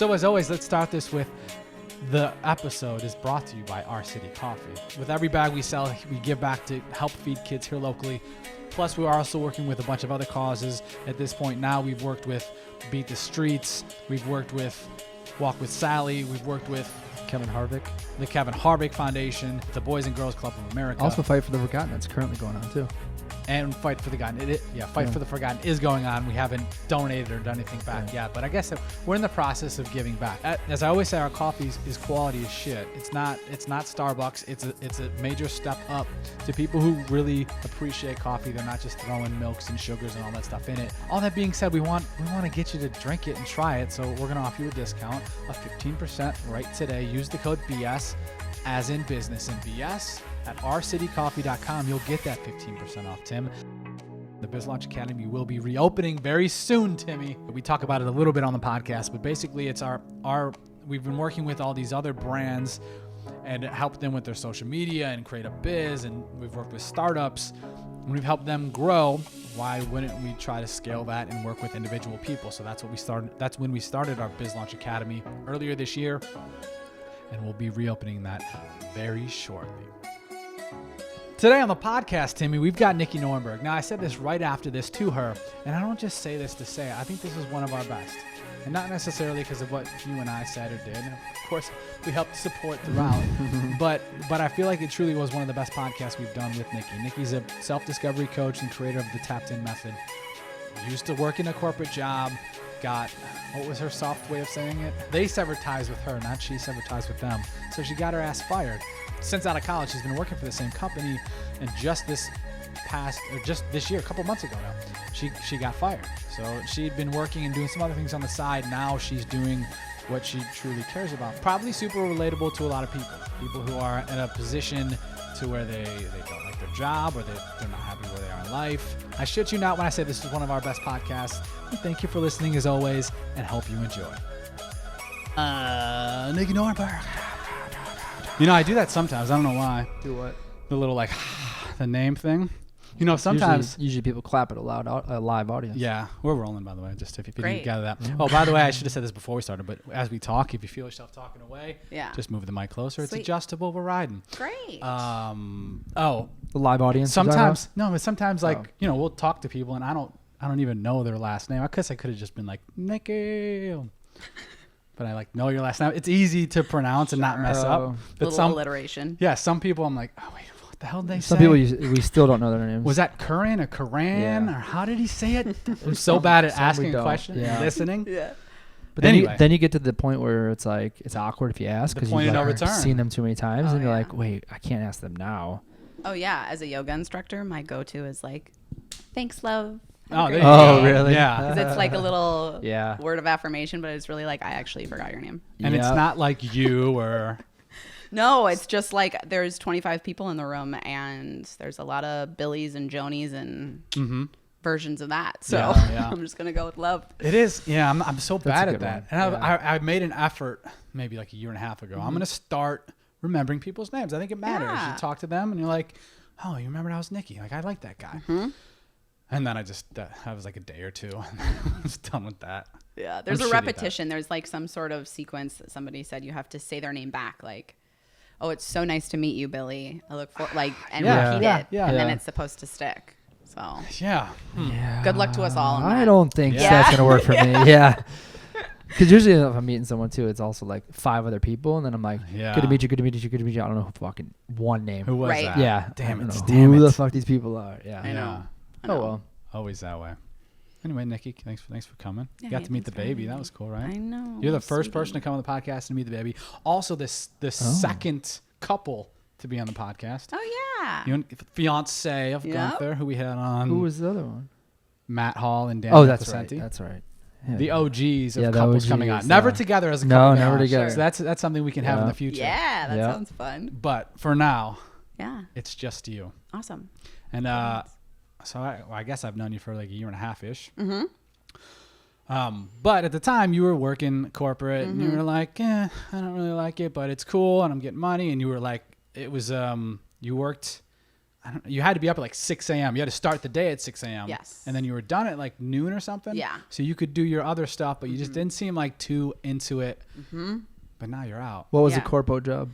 So as always, let's start this with the episode is brought to you by Our City Coffee. With every bag we sell, we give back to help feed kids here locally. Plus, we are also working with a bunch of other causes. At this point now, we've worked with Beat the Streets. We've worked with Walk with Sally. We've worked with Kevin Harvick. The Kevin Harvick Foundation, the Boys and Girls Club of America. Also Fight for the Forgotten. That's currently going on, too. And Fight for the Forgotten. Fight for the Forgotten is going on. We haven't donated or done anything back yet, but I guess we're in the process of giving back. As I always say, our coffee is quality as shit. It's not Starbucks. It's a major step up to people who really appreciate coffee. They're not just throwing milks and sugars and all that stuff in it. All that being said, we want to get you to drink it and try it, so we're going to offer you a discount of 15% right today. Use the code BS, as in business and BS. At ourcitycoffee.com, you'll get that 15% off, Tim. The Biz Launch Academy will be reopening very soon, Timmy. We talk about it a little bit on the podcast, but basically it's we've been working with all these other brands and helped them with their social media and create a biz, and we've worked with startups and we've helped them grow. Why wouldn't we try to scale that and work with individual people? So that's when we started our Biz Launch Academy earlier this year, and we'll be reopening that very shortly. Today on the podcast, Timmy, we've got Nikki Norenberg. Now, I said this right after this to her, and I don't just say this to say it. I think this is one of our best. And not necessarily because of what you and I said or did. And of course, we helped support throughout. but I feel like it truly was one of the best podcasts we've done with Nikki. Nikki's a self-discovery coach and creator of the Tapped-In Method. Used to work in a corporate job. What was her soft way of saying it? They severed ties with her, not she severed ties with them. So she got her ass fired. Since out of college, she's been working for the same company, and just this year, a couple months ago now, she got fired. So she'd been working and doing some other things on the side. Now she's doing what she truly cares about. Probably super relatable to a lot of people who are in a position to where they don't like their job or they're not happy where they are in life. I shit you not when I say this is one of our best podcasts. And thank you for listening as always, and hope you enjoy. Nikki Norenberg. You know, I do that sometimes. I don't know why. Do what? The little the name thing. You know, sometimes usually people clap at a live audience. Yeah, we're rolling, by the way, just if you didn't gather that. Oh, by the way, I should have said this before we started, but as we talk, if you feel yourself talking away, just move the mic closer. Sweet. It's adjustable. We're riding. Great. The live audience. Sometimes we'll talk to people and I don't even know their last name. I guess I could have just been like Nikki. But I know your last name. It's easy to pronounce and not mess up. But little alliteration. Yeah, some people I'm like, oh wait, what the hell did they say? Some people we still don't know their names. Was that Curran or Curran or how did he say it? I'm so bad at asking a question and listening. Yeah. But then you get to the point where it's like it's awkward if you ask because you've seen them too many times and you're like, wait, I can't ask them now. Oh yeah, as a yoga instructor, my go-to is like, thanks, love. Oh, really? Yeah. Because it's like a little word of affirmation, but it's really like, I actually forgot your name. And it's not like you or... No, it's just like there's 25 people in the room and there's a lot of Billies and Jonies and versions of that. So I'm just going to go with love. It is. Yeah, I'm so bad at that. One. And I made an effort maybe like a year and a half ago. I'm going to start remembering people's names. I think it matters. You talk to them and you're like, oh, you remember that was Nikki. Like, I like that guy. And then I was like a day or two and I was done with that. Yeah, there's a repetition. There's like some sort of sequence that somebody said you have to say their name back. Like, oh, it's so nice to meet you, Billy. I look for repeat it. And then it's supposed to stick. So good luck to us all. I don't think that's going to work for me. Yeah. Because usually if I'm meeting someone too, it's also like 5 other people. And then I'm like, good to meet you, good to meet you, good to meet you. I don't know fucking one name. Who was that? Yeah. Damn it. Who the fuck these people are. Yeah. I know. Oh, well. Always that way. Anyway, Nikki, thanks for coming. You got to meet the baby. That was cool, right? I know. You're the first person to come on the podcast and meet the baby. Also, the second couple to be on the podcast. Oh, yeah. You and fiance of Gunther, who we had on. Who was the other one? Matt Hall and Dan. Oh, that's right. That's right. Yeah. The OGs of couples coming on. Never together as a No, couple. never together. So that's something we can have in the future. Yeah, that sounds fun. But for now, it's just you. Awesome. And so I guess I've known you for like a year and a half-ish. But at the time, you were working corporate, and you were like, I don't really like it, but it's cool, and I'm getting money. And you were like, it was you worked you had to be up at like 6 a.m. You had to start the day at 6 a.m. Yes. And then you were done at like noon or something. Yeah. So you could do your other stuff, but you just didn't seem like too into it. But now you're out. What was the corpo job?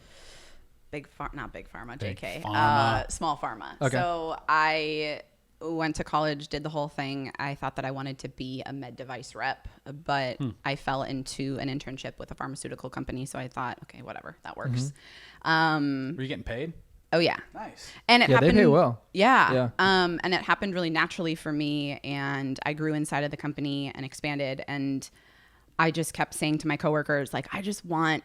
Not big pharma, Big JK. pharma. Small pharma. Okay. So I went to college, did the whole thing. I thought that I wanted to be a med device rep, but I fell into an internship with a pharmaceutical company. So I thought, okay, whatever, that works. Were you getting paid? Oh yeah. Nice. And it happened. They pay well. Yeah. And it happened really naturally for me, and I grew inside of the company and expanded. And I just kept saying to my coworkers, like, I just want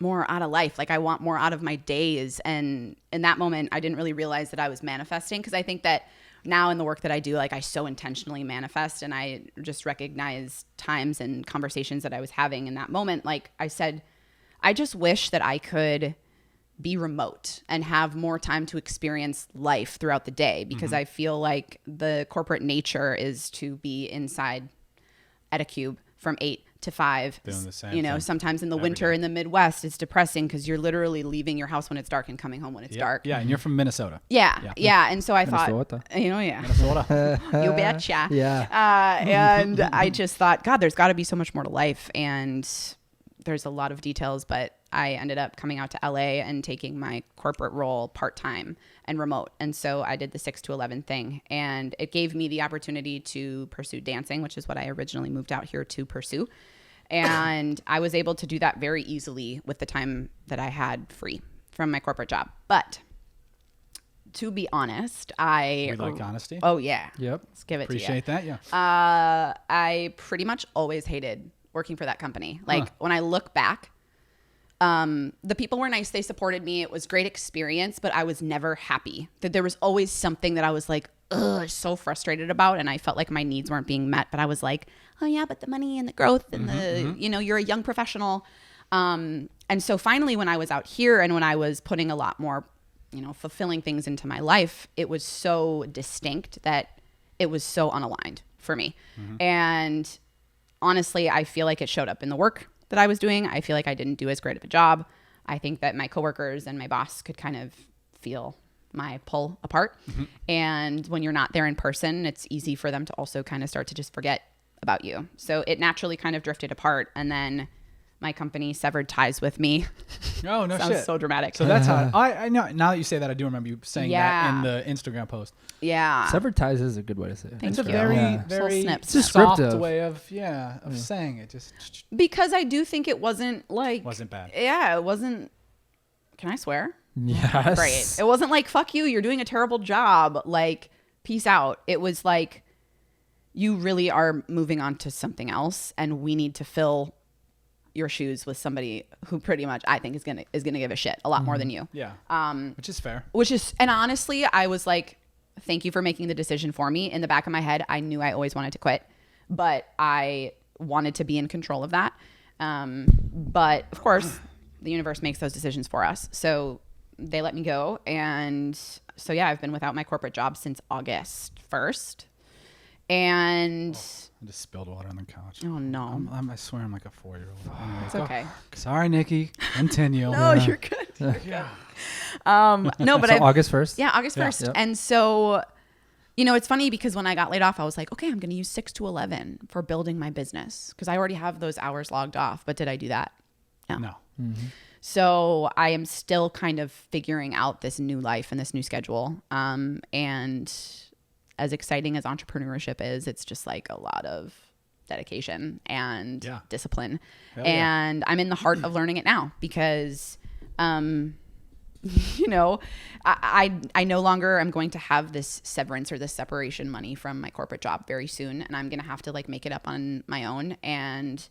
more out of life. Like, I want more out of my days. And in that moment, I didn't really realize that I was manifesting, because I think that now in the work that I do, like, I so intentionally manifest, and I just recognize times and conversations that I was having in that moment. Like I said, I just wish that I could be remote and have more time to experience life throughout the day, because I feel like the corporate nature is to be inside at a cube from 8 to 5. Doing the same you know, thing sometimes in the every winter day. in the Midwest, it's depressing because you're literally leaving your house when it's dark and coming home when it's dark. Yeah, and you're from Minnesota. Yeah. And so I Minnesota. thought, yeah. Minnesota. You betcha. Yeah. And I just thought, God, there's got to be so much more to life. And there's a lot of details, but I ended up coming out to LA and taking my corporate role part-time and remote. And so I did the 6 to 11 thing, and it gave me the opportunity to pursue dancing, which is what I originally moved out here to pursue. And I was able to do that very easily with the time that I had free from my corporate job. But to be honest, We like honesty. Oh yeah. Yep. Let's give it Appreciate to you. that. Yeah. I pretty much always hated working for that company. Like when I look back, the people were nice. They supported me. It was a great experience, but I was never happy. That there was always something that I was like, ugh, so frustrated about. And I felt like my needs weren't being met, but I was like, oh yeah, but the money and the growth and you know, you're a young professional. And so finally, when I was out here and when I was putting a lot more, you know, fulfilling things into my life, it was so distinct that it was so unaligned for me. And honestly, I feel like it showed up in the work that I was doing. I feel like I didn't do as great of a job. I think that my coworkers and my boss could kind of feel my pull apart. And when you're not there in person, it's easy for them to also kind of start to just forget about you. So it naturally kind of drifted apart. And then my company severed ties with me. Oh, no Sounds shit. so dramatic. So that's how I know. Now that you say that, I do remember you saying that in the Instagram post. Yeah. Severed ties is a good way to say it. Thank It's a you. very, Yeah. very It's soft descriptive. way of saying it. Just Because I do think it wasn't like... wasn't bad. Yeah, it wasn't... Can I swear? Yes. Great. It wasn't like, fuck you, you're doing a terrible job. Like, peace out. It was like, you really are moving on to something else, and we need to fill your shoes with somebody who pretty much I think is gonna give a shit a lot more than you. Yeah. Which is fair. And honestly, I was like, thank you for making the decision for me. In the back of my head, I knew I always wanted to quit, but I wanted to be in control of that. But of course, the universe makes those decisions for us. So they let me go. And so, yeah, I've been without my corporate job since August 1st. And I just spilled water on the couch. oh no, I swear I'm like a 4-year-old. Anyway, it's okay. Sorry, Nikki. Continue. No, you're good. You're good. No, but So I've, August 1st? yeah, August 1st. Yep. And so, you know, it's funny because when I got laid off, I was like, okay, I'm going to use 6 to 11 for building my business because I already have those hours logged off. But did I do that? No. So I am still kind of figuring out this new life and this new schedule. And as exciting as entrepreneurship is, it's just like a lot of dedication and discipline. Hell yeah. And I'm in the heart of learning it now because, you know, I no longer am going to have this severance or this separation money from my corporate job very soon. And I'm going to have to like make it up on my own. And,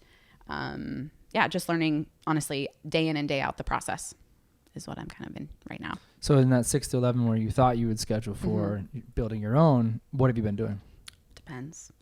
yeah, just learning, honestly, day in and day out the process is what I'm kind of in right now. So in that 6 to 11 where you thought you would schedule for building your own, what have you been doing? Depends.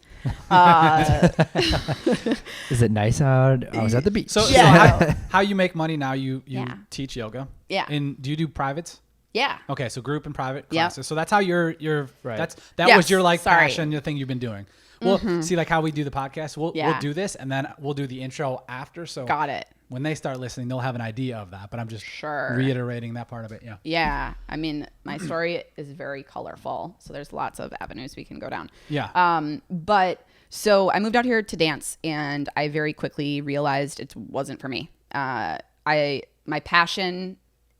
Is it nice out? I was at the beach. So Yeah. how you make money now? You Yeah. teach yoga. Yeah. And do you do privates? Yeah. Okay, so group and private classes. So that's how you're right. That was your like passion, your thing you've been doing. Well, see, like how we do the podcast, we'll do this, and then we'll do the intro after. So got it. When they start listening, they'll have an idea of that. But I'm just reiterating that part of it. Yeah. Yeah. I mean, my story is very colorful, so there's lots of avenues we can go down. Yeah. But so I moved out here to dance, and I very quickly realized it wasn't for me. My passion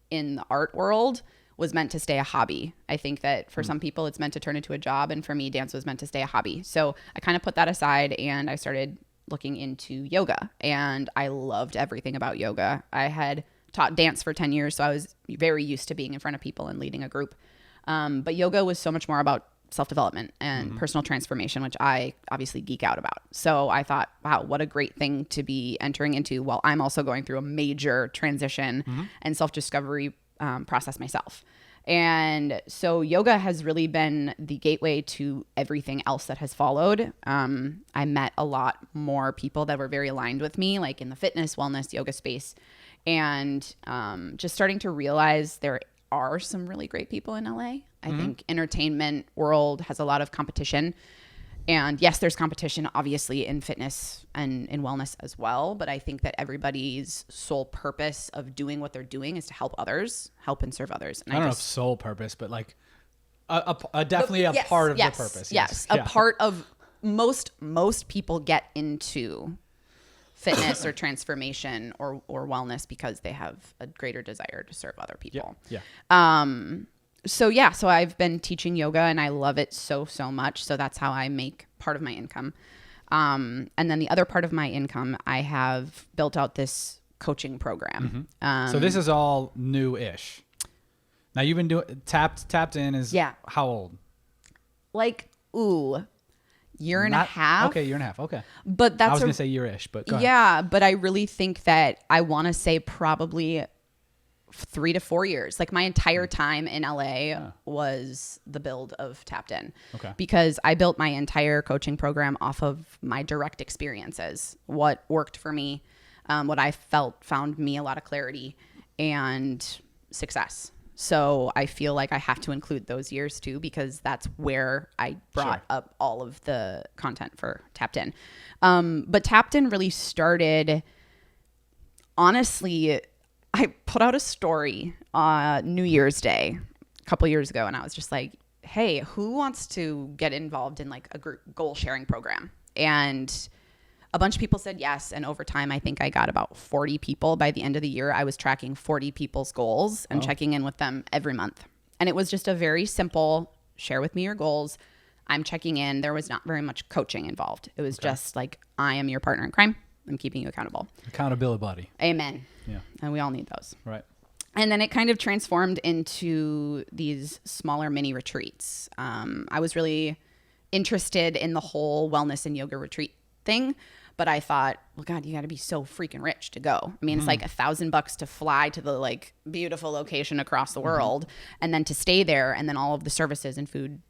in the art world was meant to stay a hobby. I think that for some people it's meant to turn into a job, and for me dance was meant to stay a hobby. So I kind of put that aside and I started looking into yoga, and I loved everything about yoga. I had taught dance for 10 years, so I was very used to being in front of people and leading a group. But yoga was so much more about self-development and personal transformation, which I obviously geek out about. So I thought, wow, what a great thing to be entering into while I'm also going through a major transition and self-discovery process myself. And so yoga has really been the gateway to everything else that has followed. I met a lot more people that were very aligned with me, like in the fitness, wellness, yoga space, and just starting to realize there are some really great people in LA. I think entertainment world has a lot of competition. And yes, there's competition obviously in fitness and in wellness as well. But I think that everybody's sole purpose of doing what they're doing is to help others, help and serve others. And I don't know if sole purpose, but like definitely a part of the purpose. Yes. A part of most people get into fitness or transformation or wellness because they have a greater desire to serve other people. Yeah. So I've been teaching yoga and I love it so much. So that's how I make part of my income. And then the other part of my income, I have built out this coaching program. So this is all new-ish. Now you've been doing tapped in is how old? Like, year and a half. Okay, year and a half. Okay. But that's I was going to say year-ish, but go ahead. Yeah, but I really think that I want to say probably 3 to 4 years. Like my entire time in LA was the build of Tapped In. Okay. Because I built my entire coaching program off of my direct experiences, what worked for me, what I felt found me a lot of clarity and success. So I feel like I have to include those years too, because that's where I brought up all of the content for Tapped In. But Tapped In really started, honestly, I put out a story on New Year's Day a couple years ago, and I was just like, hey, who wants to get involved in like a group goal sharing program? And a bunch of people said yes. And over time, I think I got about 40 people. By the end of the year, I was tracking 40 people's goals and checking in with them every month. And it was just a very simple, share with me your goals. I'm checking in. There was not very much coaching involved. It was just like, I am your partner in crime. I'm keeping you accountable. Accountability buddy. Amen. Yeah. And we all need those. Right. And then it kind of transformed into these smaller mini retreats. I was really interested in the whole wellness and yoga retreat thing, but I thought, well, God, you got to be so freaking rich to go. I mean, it's like $1,000 to fly to the like beautiful location across the world, and then to stay there, and then all of the services and food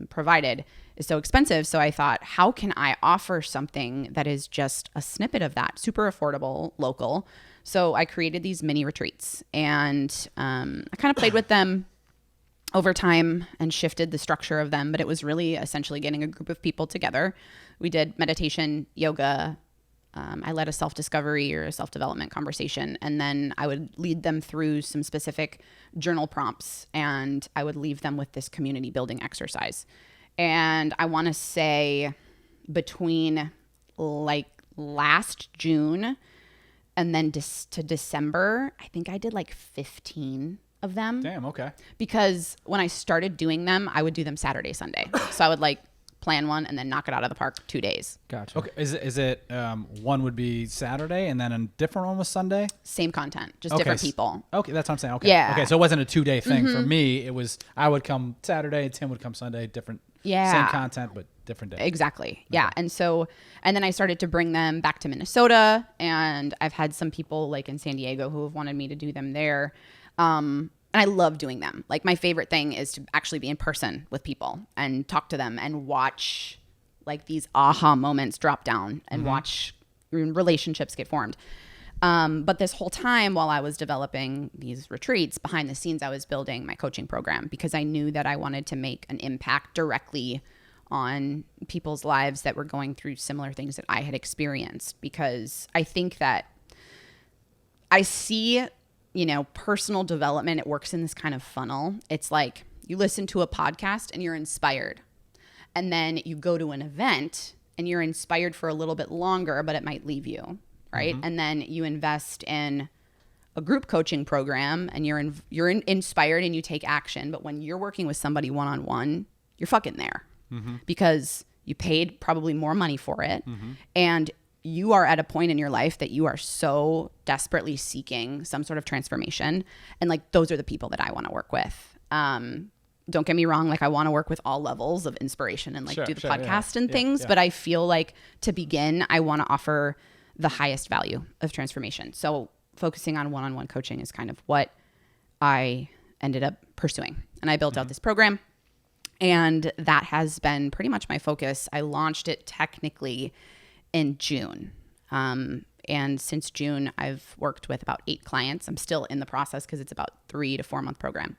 provided is so expensive. So I thought, how can I offer something that is just a snippet of that, super affordable, local? So I created these mini retreats, and I kind of played with them over time and shifted the structure of them. But it was really essentially getting a group of people together. We did meditation, yoga. I led a self-discovery or a self-development conversation. And then I would lead them through some specific journal prompts, and I would leave them with this community building exercise. And I want to say between like last June and then to December, I think I did like 15 of them. Damn, okay. Because when I started doing them, I would do them Saturday, Sunday. So I would like plan one and then knock it out of the park 2 days. Gotcha. Okay. Is it one would be Saturday and then a different one was Sunday? Same content, just different people. Okay, that's what I'm saying. Okay. Yeah. Okay, so it wasn't a 2-day thing. For me, it was I would come Saturday, Tim would come Sunday, different same content but different day. Exactly. Yeah. And then I started to bring them back to Minnesota, and I've had some people like in San Diego who have wanted me to do them there. And I love doing them. Like my favorite thing is to actually be in person with people and talk to them and watch like these aha moments drop down and watch relationships get formed. But this whole time while I was developing these retreats, behind the scenes, I was building my coaching program because I knew that I wanted to make an impact directly on people's lives that were going through similar things that I had experienced. Because I think that I see, personal development, it works in this kind of funnel. It's like you listen to a podcast and you're inspired. And then you go to an event and you're inspired for a little bit longer, but it might leave you, right? Mm-hmm. And then you invest in a group coaching program and you're inspired and you take action. But when you're working with somebody one-on-one, you're fucking there because you paid probably more money for it. And you are at a point in your life that you are so desperately seeking some sort of transformation. And like, those are the people that I want to work with. Don't get me wrong. Like, I want to work with all levels of inspiration and do the podcast and things. But I feel like to begin, I want to offer the highest value of transformation. So focusing on one-on-one coaching is kind of what I ended up pursuing. And I built out this program, and that has been pretty much my focus. I launched it technically in June. And since June, I've worked with about 8 clients. I'm still in the process because it's about 3 to 4 month program.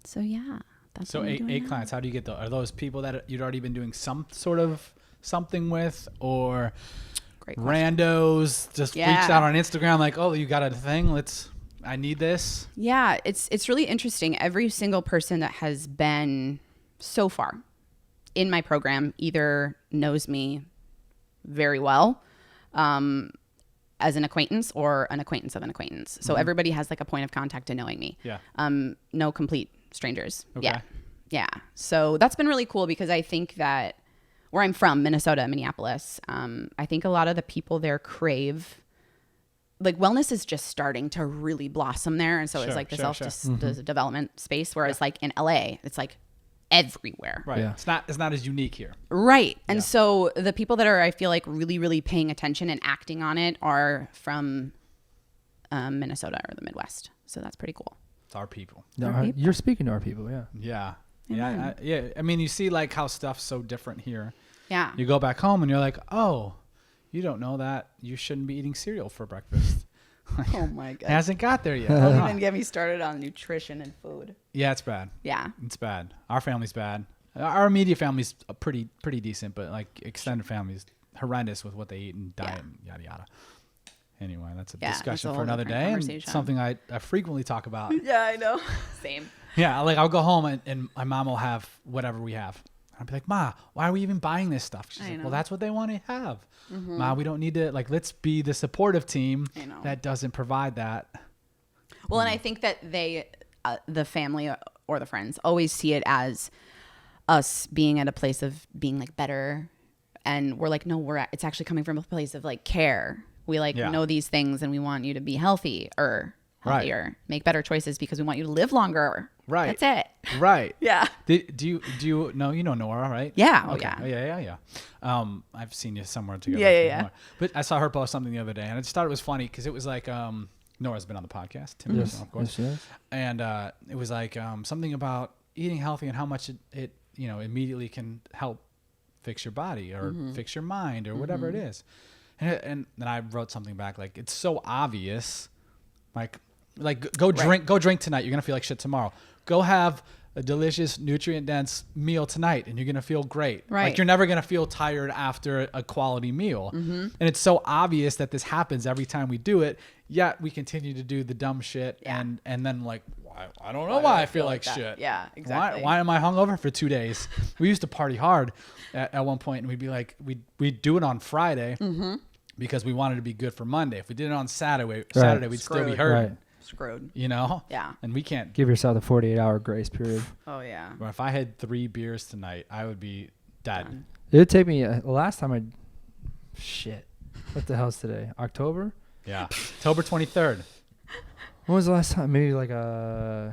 So yeah, that's so 8 clients. How do you get those? Are those people that you'd already been doing some sort of something with, or randos just reached out on Instagram like, oh, you got a thing? I need this. Yeah, it's really interesting. Every single person that has been so far in my program either knows me very well as an acquaintance or an acquaintance of an acquaintance. So everybody has like a point of contact to knowing me. Yeah. No complete strangers. Okay. Yeah. So that's been really cool because I think that where I'm from, Minnesota, Minneapolis, I think a lot of the people there crave, like, wellness is just starting to really blossom there. And so it's like the development space, whereas like in LA, it's like everywhere. Right. Yeah. It's not as unique here. Right. And so the people that are, I feel like, really, really paying attention and acting on it are from Minnesota or the Midwest. So that's pretty cool. It's our people. You're speaking to our people. Yeah. Yeah. Yeah. I mean, you see like how stuff's so different here. Yeah. You go back home and you're like, oh, you don't know that you shouldn't be eating cereal for breakfast. Oh my God. It hasn't got there yet. Don't even get me started on nutrition and food. Yeah, it's bad. Yeah. It's bad. Our family's bad. Our immediate family's pretty decent, but like extended family's horrendous with what they eat and diet and yada yada. Anyway, that's a discussion for another day and something I frequently talk about. Yeah, I know. Same. Yeah, like I'll go home and my mom will have whatever we have. I'll be like, Ma, why are we even buying this stuff? She's like, well, that's what they want to have. Ma, we don't need to, like, let's be the supportive team that doesn't provide that. Well, and I think that they, the family or the friends, always see it as us being at a place of being like better. And we're like, no, it's actually coming from a place of like care. We know these things and we want you to be healthier, make better choices because we want you to live longer. Right. That's it. Right. Yeah. Do you know Nora, right? Yeah. Okay. Oh, yeah. Yeah. I've seen you somewhere together. Yeah. But I saw her post something the other day and I just thought it was funny because it was like, Nora's been on the podcast, Tim, of course. Yes, and it was like something about eating healthy and how much it immediately can help fix your body or fix your mind or whatever it is. And then I wrote something back like, it's so obvious. Like go drink tonight. You're gonna feel like shit tomorrow. Go have a delicious, nutrient-dense meal tonight, and you're gonna feel great. Right. Like you're never gonna feel tired after a quality meal. And it's so obvious that this happens every time we do it. Yet we continue to do the dumb shit, and then like, I don't know why I feel like shit. Yeah, exactly. Why am I hungover for 2 days? We used to party hard at one point, and we'd be like, we'd do it on Friday because we wanted to be good for Monday. If we did it on Saturday, we'd still be hurt. Right. Screwed. Yeah. And we can't give yourself a 48-hour grace period. Oh yeah. But if I had 3 beers tonight, I would be dead. It would take me last time what the hell's today? October? Yeah. October 23rd. When was the last time? Maybe like I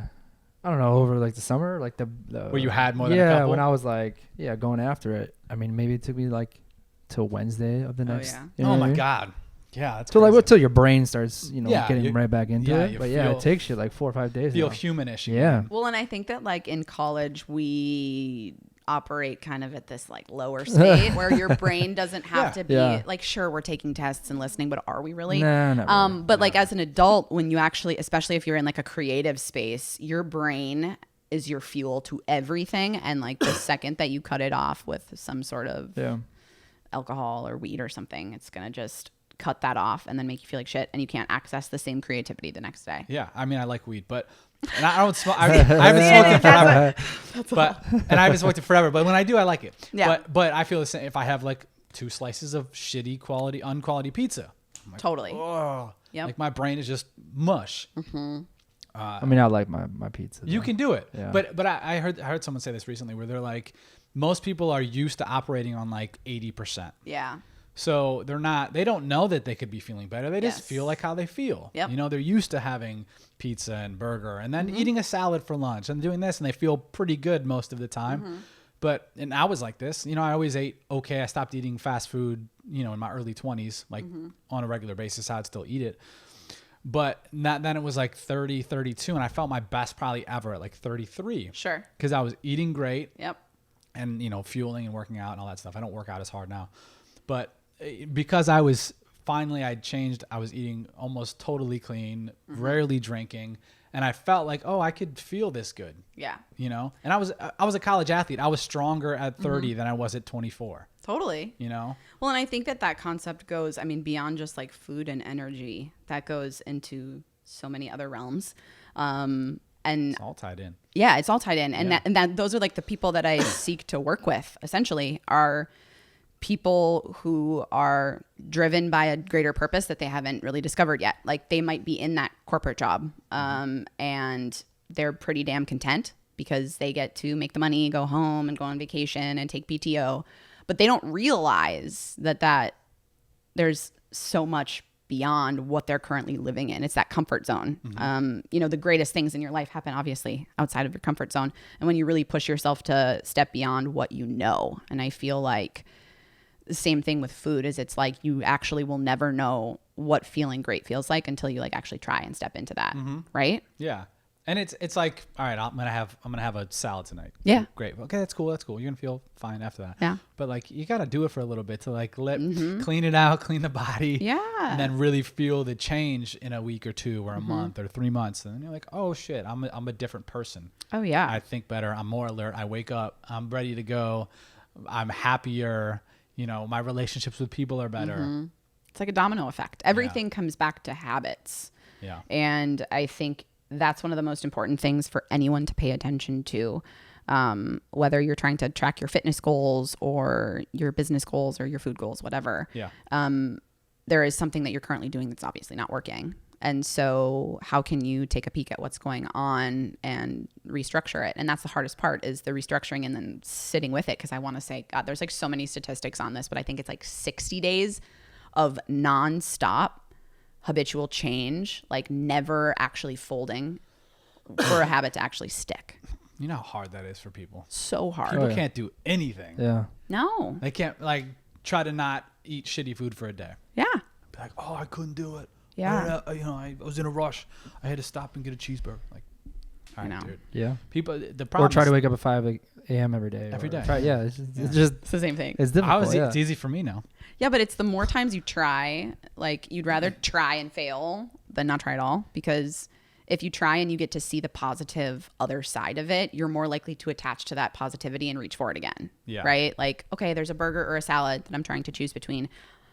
don't know, over like the summer, like the where you had more than a couple? Yeah, when I was like going after it. I mean, maybe it took me like till Wednesday of the next. Oh my God. Yeah, that's so crazy. Like till your brain starts, getting right back into it. But it takes you like 4 or 5 days. Feel humanish. Yeah. Well, and I think that like in college, we operate kind of at this like lower state where your brain doesn't have to be like, sure, we're taking tests and listening, but are we really? No, not really. But like as an adult, when you actually, especially if you're in like a creative space, your brain is your fuel to everything. And like the second that you cut it off with some sort of alcohol or weed or something, it's going to just cut that off and then make you feel like shit, and you can't access the same creativity the next day. Yeah, I mean, I like weed, but and I don't smoke. I haven't smoked it forever. I haven't smoked it forever. But when I do, I like it. Yeah. But I feel the same if I have like 2 slices of shitty quality, unquality pizza. I'm like, totally. Oh, like my brain is just mush. Mm-hmm. I mean, I like my pizza. You can do it. Yeah. But I heard someone say this recently where they're like, most people are used to operating on like 80%. Yeah. So they don't know that they could be feeling better. They just feel like how they feel. Yep. You know, they're used to having pizza and burger and then eating a salad for lunch and doing this, and they feel pretty good most of the time. And I was like this, you know, I always ate okay. I stopped eating fast food, you know, in my early 20s, like on a regular basis. I'd still eat it. But then it was like 30, 32, and I felt my best probably ever at like 33. Sure. Because I was eating great. Yep. And, you know, fueling and working out and all that stuff. I don't work out as hard now. But because I'd changed, I was eating almost totally clean, rarely drinking, and I felt like, oh, I could feel this good. Yeah. You know? And I was a college athlete. I was stronger at 30 than I was at 24. Totally. You know? Well, and I think that concept goes, I mean, beyond just like food and energy, that goes into so many other realms. And it's all tied in. Yeah, it's all tied in. And that those are like the people that I seek to work with, essentially, are people who are driven by a greater purpose that they haven't really discovered yet. Like they might be in that corporate job and they're pretty damn content because they get to make the money, go home and go on vacation and take PTO. But they don't realize that there's so much beyond what they're currently living in. It's that comfort zone. You know, the greatest things in your life happen obviously outside of your comfort zone. And when you really push yourself to step beyond what you know. And I feel like the same thing with food is it's like you actually will never know what feeling great feels like until you like actually try and step into that. Right? Yeah. And it's like, all right, I'm gonna have a salad tonight. Yeah. Great. Okay, that's cool. You're gonna feel fine after that. Yeah. But like you gotta do it for a little bit to like clean it out, clean the body. Yeah. And then really feel the change in a week or 2 or a month or 3 months. And then you're like, oh shit, I'm a different person. Oh yeah. I think better. I'm more alert. I wake up. I'm ready to go. I'm happier. You know, my relationships with people are better. It's like a domino effect. Everything comes back to habits. Yeah. And I think that's one of the most important things for anyone to pay attention to, whether you're trying to track your fitness goals or your business goals or your food goals, whatever. Yeah. There is something that you're currently doing that's obviously not working. And so how can you take a peek at what's going on and restructure it? And that's the hardest part is the restructuring and then sitting with it. Because I want to say, God, there's like so many statistics on this, but I think it's like 60 days of nonstop habitual change, like never actually folding for a habit to actually stick. You know how hard that is for people. So hard. People can't do anything. Yeah. No. They can't like try to not eat shitty food for a day. Yeah. Be like, oh, I couldn't do it. Yeah. I was in a rush. I had to stop and get a cheeseburger. Like, all right, dude. Yeah. People, the problem. Or try to wake up at 5 a.m. every day. Every day. It's just it's the same thing. It's difficult. It's easy for me now. Yeah, but it's the more times you try, like you'd rather try and fail than not try at all, because if you try and you get to see the positive other side of it, you're more likely to attach to that positivity and reach for it again. Yeah. Right? Like, okay, there's a burger or a salad that I'm trying to choose between.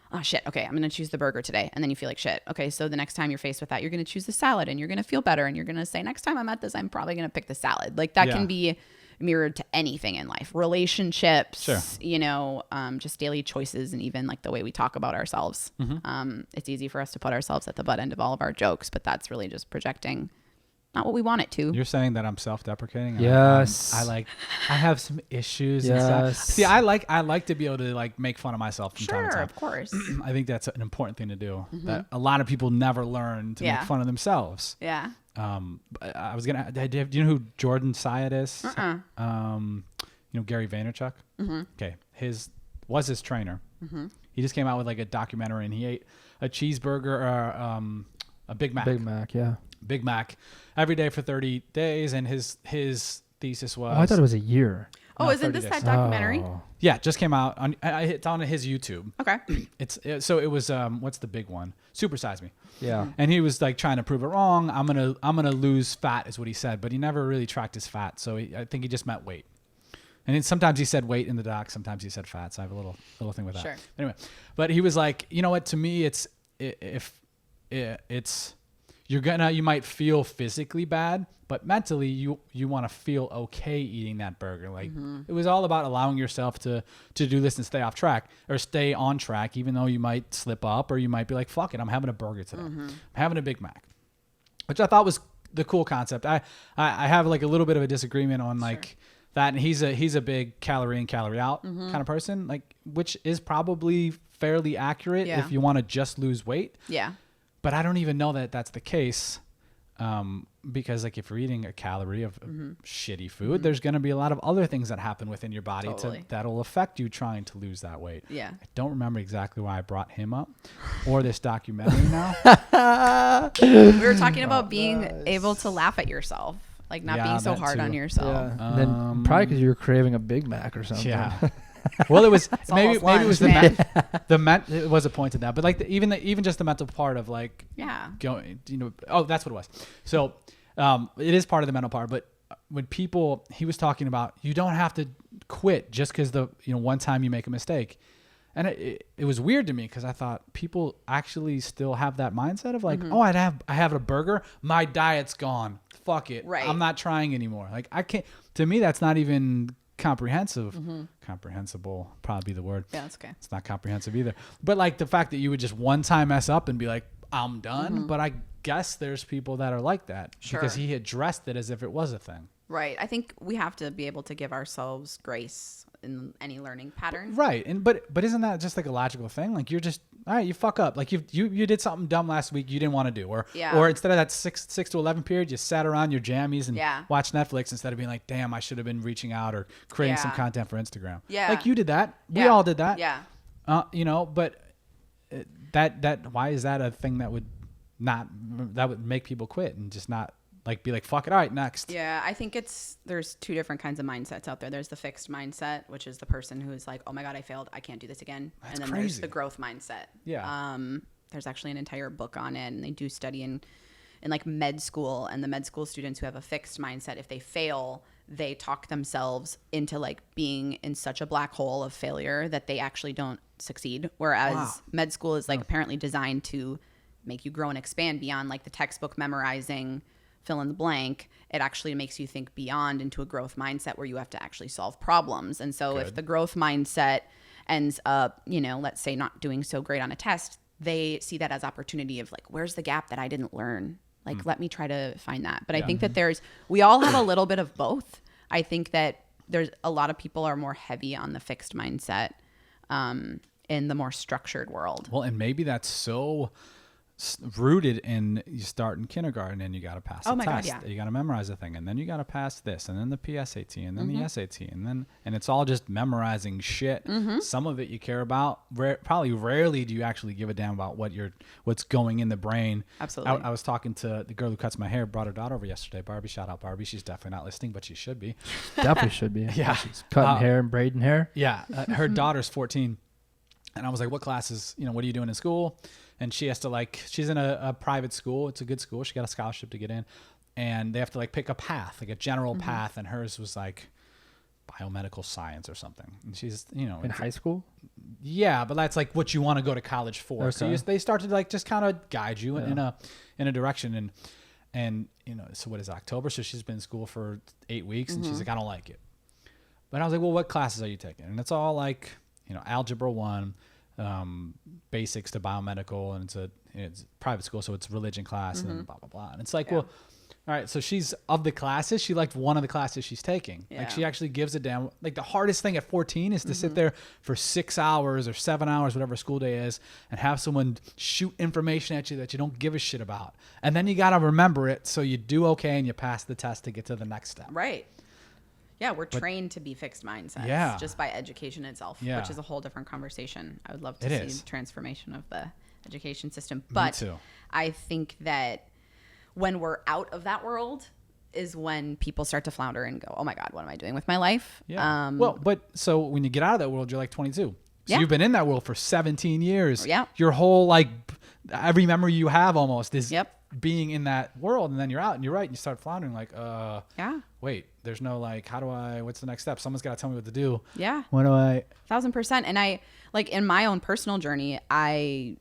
Oh shit, okay, I'm going to choose the burger today. And then you feel like shit. Okay, so the next time you're faced with that, you're going to choose the salad and you're going to feel better. And you're going to say, next time I'm at this, I'm probably going to pick the salad. Like that can be mirrored to anything in life, relationships, you know, just daily choices, and even like the way we talk about ourselves. It's easy for us to put ourselves at the butt end of all of our jokes, but that's really just projecting not what we want it to. You're saying that I'm self-deprecating? Yes. I have some issues. Yes. And stuff. See, I like to be able to like make fun of myself from time to time. Of course. I think that's an important thing to do that a lot of people never learn to make fun of themselves. Yeah. I was gonna. Do you know who Jordan Syatt is? You know Gary Vaynerchuk. Okay, was his trainer. He just came out with like a documentary, and he ate a cheeseburger or a Big Mac. Big Mac every day for 30 days, and his thesis was. Oh, I thought it was a year. Oh, isn't this that documentary? Yeah, it just came out. It's on his YouTube. Okay. So it was what's the big one? Super Size Me. Yeah. And he was like trying to prove it wrong. I'm gonna lose fat is what he said, but he never really tracked his fat. So I think he just meant weight. And then sometimes he said weight in the doc, sometimes he said fat. So I have a little thing with that. Sure. Anyway, but he was like, you know what? To me, it's you might feel physically bad, but mentally you want to feel okay eating that burger. Like it was all about allowing yourself to do this and stay off track or stay on track, even though you might slip up or you might be like, fuck it, I'm having a burger today. I'm having a Big Mac, which I thought was the cool concept. I have like a little bit of a disagreement on like that. And he's a big calorie in, calorie out kind of person, like, which is probably fairly accurate if you want to just lose weight. Yeah. But I don't even know that that's the case, because like if you're eating a calorie of shitty food, there's going to be a lot of other things that happen within your body that'll affect you trying to lose that weight. Yeah. I don't remember exactly why I brought him up or this documentary now. We were talking about being able to laugh at yourself, like not being so hard on yourself. Yeah. And then probably because you were craving a Big Mac or something. Yeah. Well, it was maybe it was it was a point to that, but like even just the mental part of like going, that's what it was. So it is part of the mental part, but when he was talking about, you don't have to quit just because one time you make a mistake. And it was weird to me because I thought people actually still have that mindset of like, oh, I have a burger, my diet's gone, fuck it, I'm not trying anymore. Like I can't. To me, that's not even comprehensible, probably the word. Yeah, that's okay. It's not comprehensive either. But like the fact that you would just one time mess up and be like, I'm done. But I guess there's people that are like that because he addressed it as if it was a thing. Right. I think we have to be able to give ourselves grace in any learning pattern. Right. And but isn't that just like a logical thing? Like you're just, all right, you fuck up. Like you did something dumb last week you didn't want to do, or instead of that 6 to 11 period, you sat around your jammies and watched Netflix instead of being like, damn, I should have been reaching out or creating some content for Instagram. Yeah. Like you did that. We all did that. Yeah. But that why is that a thing that would make people quit and just not like be like, fuck it, all right, next. Yeah, I think there's two different kinds of mindsets out there. There's the fixed mindset, which is the person who is like, oh my God, I failed, I can't do this again. That's and then crazy. There's the growth mindset. Yeah. There's actually an entire book on it, and they do study in like med school, and the med school students who have a fixed mindset, if they fail, they talk themselves into like being in such a black hole of failure that they actually don't succeed. Whereas med school is like apparently designed to make you grow and expand beyond like the textbook memorizing, fill in the blank. It actually makes you think beyond into a growth mindset where you have to actually solve problems. And so if the growth mindset ends up, let's say not doing so great on a test, they see that as opportunity of like, where's the gap that I didn't learn? Like, let me try to find that. But I think that we all have a little bit of both. I think that there's a lot of people are more heavy on the fixed mindset in the more structured world. Well, and maybe that's so rooted in you start in kindergarten and you got to pass a test. God, yeah. You got to memorize a thing, and then you got to pass this, and then the PSAT, and then the SAT, and it's all just memorizing shit. Some of it you care about. Probably rarely do you actually give a damn about what's going in the brain. Absolutely. I was talking to the girl who cuts my hair, brought her daughter over yesterday. Barbie, shout out Barbie. She's definitely not listening, but she should be. Definitely should be. Yeah, she's cutting hair and braiding hair. Yeah, her daughter's 14, and I was like, "What classes? What are you doing in school?" And she has to she's in a private school. It's a good school. She got a scholarship to get in, and they have to pick a path, like a general path. And hers was like biomedical science or something. And she's, in high school. Yeah, but that's like what you want to go to college for. Okay. So they start to just kind of guide you in a direction. And so what is it, October? So she's been in school for 8 weeks, and she's like, I don't like it. But I was like, well, what classes are you taking? And it's all like, algebra 1. Basics to biomedical, and it's private school, so it's religion class, and then blah blah blah. And it's like, well, all right. So she's of the classes, she liked one of the classes she's taking. Yeah. Like she actually gives a damn. Like the hardest thing at 14 is to sit there for 6 hours or 7 hours, whatever school day is, and have someone shoot information at you that you don't give a shit about, and then you gotta remember it so you do okay and you pass the test to get to the next step. Right. Yeah, we're trained to be fixed mindsets just by education itself, which is a whole different conversation. I would love to see the transformation of the education system. But I think that when we're out of that world, is when people start to flounder and go, oh my God, what am I doing with my life? Yeah. So when you get out of that world, you're like 22. So you've been in that world for 17 years. Yeah. Your whole, like, every memory you have almost is being in that world. And then you're out, and you're right. And you start floundering like, wait, there's no, like, what's the next step? Someone's got to tell me what to do. Yeah. What do I? 1000%. And I, like, in my own personal journey, I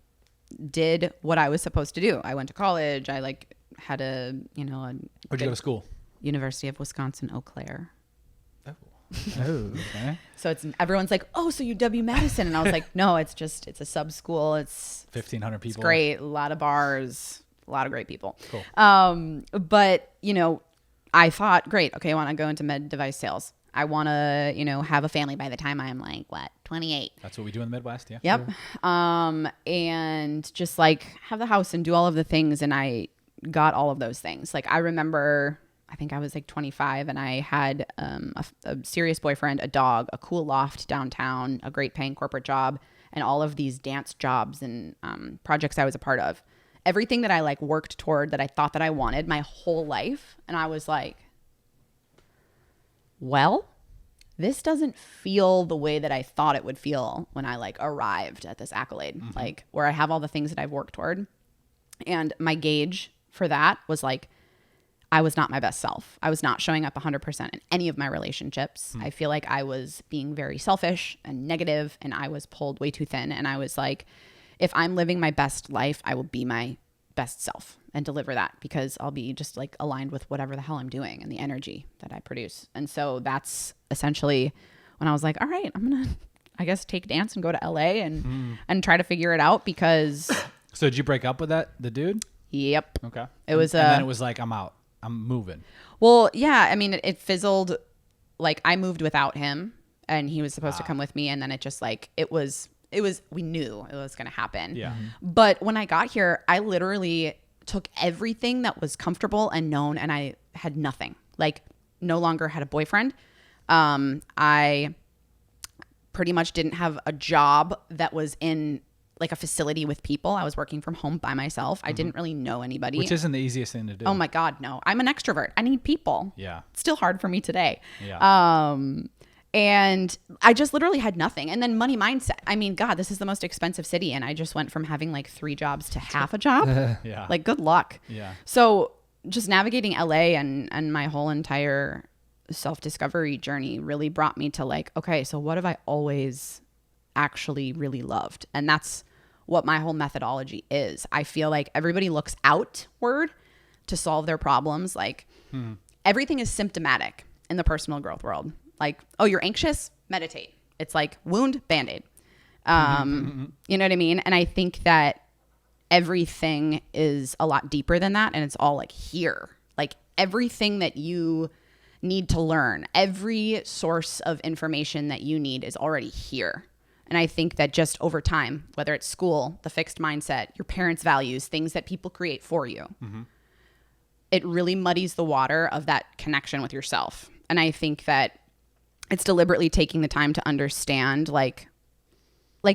did what I was supposed to do. I went to college. I, like, had Where'd you go to school? University of Wisconsin, Eau Claire. Oh, okay. So everyone's like, oh, so UW-Madison. And I was like, no, it's a sub school. It's 1,500 people. It's great. A lot of bars, a lot of great people. Cool. But, I thought, great. Okay. I want to go into med device sales. I want to, have a family by the time I'm like, 28. That's what we do in the Midwest. Yeah. Yep. Yeah. And just like have the house and do all of the things. And I got all of those things. Like I remember, I think I was like 25 and I had a serious boyfriend, a dog, a cool loft downtown, a great paying corporate job, and all of these dance jobs and projects I was a part of. Everything that I like worked toward that I thought that I wanted my whole life. And I was like, well, this doesn't feel the way that I thought it would feel when I like arrived at this accolade, like where I have all the things that I've worked toward. And my gauge for that was like, I was not my best self. I was not showing up 100% in any of my relationships. I feel like I was being very selfish and negative, and I was pulled way too thin. And I was like, if I'm living my best life, I will be my best self and deliver that, because I'll be just like aligned with whatever the hell I'm doing and the energy that I produce. And so that's essentially when I was like, all right, I'm going to, I guess, take dance and go to LA and try to figure it out because. So did you break up with the dude? Yep. Okay. It was, and then it was like, I'm out. I'm moving. Well, yeah. I mean, it fizzled. Like I moved without him, and he was supposed to come with me, and then it just like it was. We knew it was going to happen. Yeah. But when I got here, I literally took everything that was comfortable and known, and I had nothing. Like, no longer had a boyfriend. I pretty much didn't have a job that was in like a facility with people. I was working from home by myself. I didn't really know anybody. Which isn't the easiest thing to do. Oh my God, no. I'm an extrovert. I need people. Yeah. It's still hard for me today. Yeah. And I just literally had nothing. And then money mindset. I mean, God, this is the most expensive city. And I just went from having like 3 jobs to half a job. Yeah. Like, good luck. Yeah. So just navigating LA and my whole entire self-discovery journey really brought me to like, okay, so what have I always actually really loved? And that's what my whole methodology is. I feel like everybody looks outward to solve their problems. Like everything is symptomatic in the personal growth world. Like, oh, you're anxious? Meditate. It's like wound, Band-Aid. You know what I mean? And I think that everything is a lot deeper than that. And it's all like here. Like everything that you need to learn, every source of information that you need is already here. And I think that just over time, whether it's school, the fixed mindset, your parents' values, things that people create for you, it really muddies the water of that connection with yourself. And I think that it's deliberately taking the time to understand, like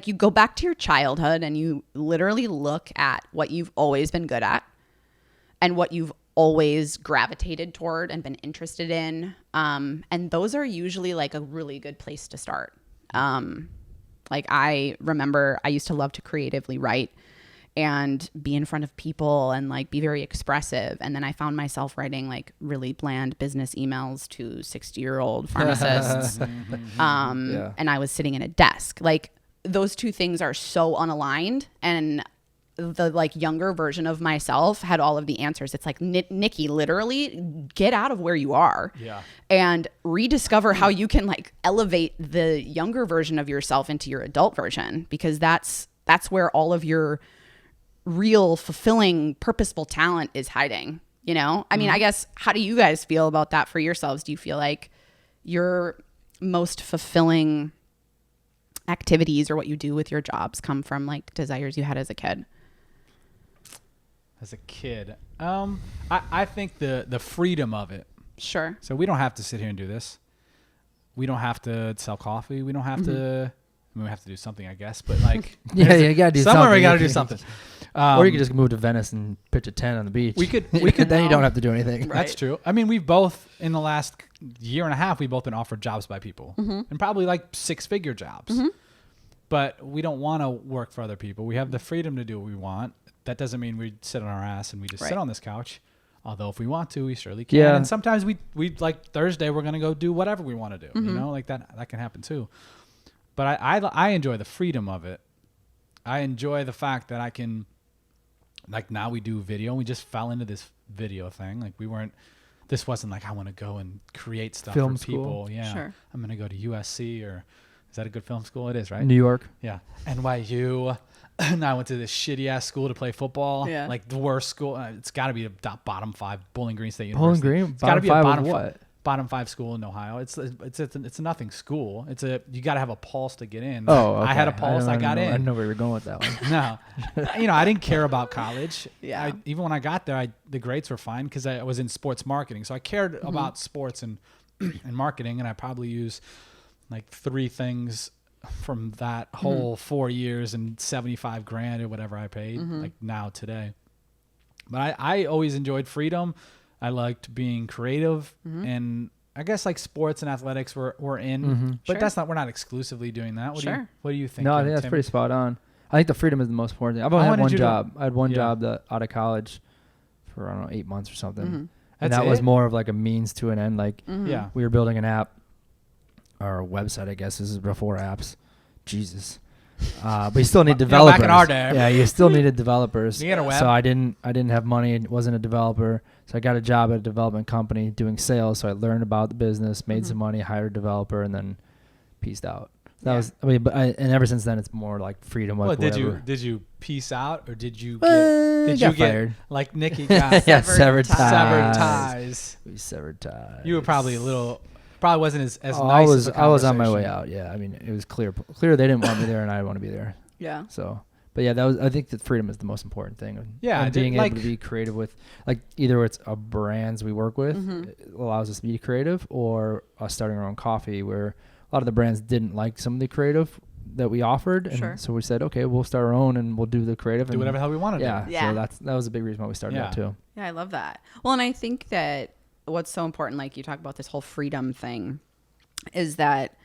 you go back to your childhood and you literally look at what you've always been good at and what you've always gravitated toward and been interested in. And those are usually like a really good place to start. Like I remember I used to love to creatively write and be in front of people and like be very expressive. And then I found myself writing like really bland business emails to 60-year-old pharmacists. And I was sitting in a desk. Like those two things are so unaligned. And the like younger version of myself had all of the answers. It's like, Nikki, literally get out of where you are and rediscover how you can like elevate the younger version of yourself into your adult version, because that's where all of your real fulfilling, purposeful talent is hiding. You know, I mean, I guess, how do you guys feel about that for yourselves? Do you feel like your most fulfilling activities or what you do with your jobs come from like desires you had as a kid? As a kid, I think the freedom of it. Sure. So we don't have to sit here and do this. We don't have to sell coffee. We don't have to. I mean, we have to do something, I guess. But like, you gotta do somewhere something. we gotta do something. Or you could just move to Venice and pitch a tent on the beach. We could. Then you don't have to do anything. Right. That's true. I mean, we've both in the last year and a half, we've both been offered jobs by people, and probably like 6-figure jobs. But we don't want to work for other people. We have the freedom to do what we want. That doesn't mean we sit on our ass and we just sit on this couch. Although if we want to, we surely can. Yeah. And sometimes we like Thursday, we're going to go do whatever we want to do. You know, like that can happen too. But I enjoy the freedom of it. I enjoy the fact that I can, like now we do video. We just fell into this video thing. Like this wasn't like I want to go and create stuff Film for people. school. Yeah. Sure. I'm going to go to USC or is that a good film school? It is, right? New York. Yeah. NYU. And I went to this shitty ass school to play football. Yeah. Like the worst school. It's got to be a bottom 5 Bowling Green State Bowling University. Green? It's got to be a Bottom 5 of what? Bottom 5 school in Ohio. It's a nothing school. You got to have a pulse to get in. Oh, okay. I had a pulse. I got in. I didn't know where you were going with that one. No, I didn't care about college. Yeah. Even when I got there, the grades were fine because I was in sports marketing. So I cared about sports and marketing, and I probably use like 3 things from that whole 4 years and $75,000 or whatever I paid, like now today. But I always enjoyed freedom. I liked being creative, and I guess like sports and athletics were in, but we're not exclusively doing that. What do you think? No, I think that's pretty spot on. I think the freedom is the most important thing. I've only had one job. I had one job out of college for, I don't know, 8 months or something. And that was more of like a means to an end. Like we were building an app, or a website, I guess. This is before apps. Jesus. But you still need developers. Back in our day. Yeah, you still needed developers. You get a web. So I didn't have money. Wasn't a developer. So I got a job at a development company doing sales. So I learned about the business, made some money, hired a developer, and then peaced out. That was, and ever since then it's more like freedom. Like whatever. Did you peace out or did you get fired? Like Nikki got severed ties. Severed ties. We severed ties. You were probably wasn't as nice. I was on my way out. Yeah, I mean it was clear they didn't want me there and I didn't want to be there. Yeah. So, but yeah, I think that freedom is the most important thing. Yeah, and being able to be creative with, like, either it's a brands we work with, it allows us to be creative, or us starting our own coffee where a lot of the brands didn't like some of the creative that we offered, and so we said, okay, we'll start our own and we'll do the creative. Do whatever the hell we want to do. Yeah. So that was a big reason why we started that too. Yeah, I love that. Well, and I think that what's so important, like you talk about this whole freedom thing, is that,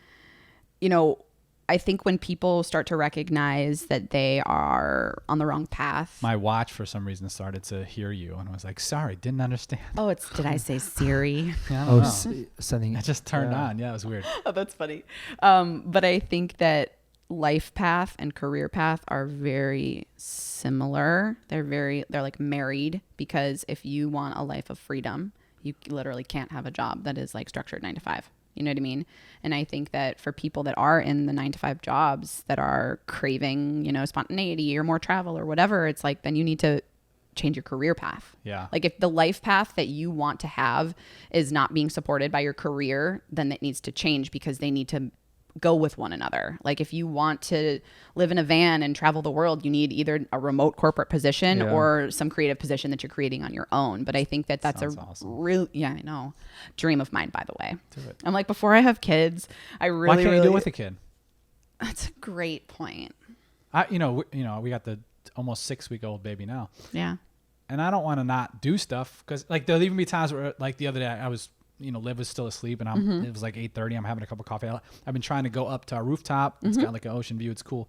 I think when people start to recognize that they are on the wrong path. My watch, for some reason, started to hear you, and I was like, sorry, didn't understand. Oh, did I say Siri? Yeah, something. I just turned on. Yeah, it was weird. Oh, that's funny. But I think that life path and career path are very similar. They're like married, because if you want a life of freedom, you literally can't have a job that is like structured 9 to 5. You know what I mean? And I think that for people that are in the 9 to 5 jobs that are craving, spontaneity or more travel or whatever, it's like, then you need to change your career path. Yeah. Like if the life path that you want to have is not being supported by your career, then that needs to change, because they need to go with one another. Like if you want to live in a van and travel the world, you need either a remote corporate position or some creative position that you're creating on your own. But I think that that's real, I know, dream of mine, by the way. Do it. I'm like, before I have kids, I really, Why can't you do it with a kid? That's a great point. We got the almost 6-week-old baby now. Yeah. And I don't want to not do stuff, because like there'll even be times where, like the other day, I was, Liv was still asleep, and it was like 8:30. I'm having a cup of coffee. I've been trying to go up to our rooftop. It's got like an ocean view. It's cool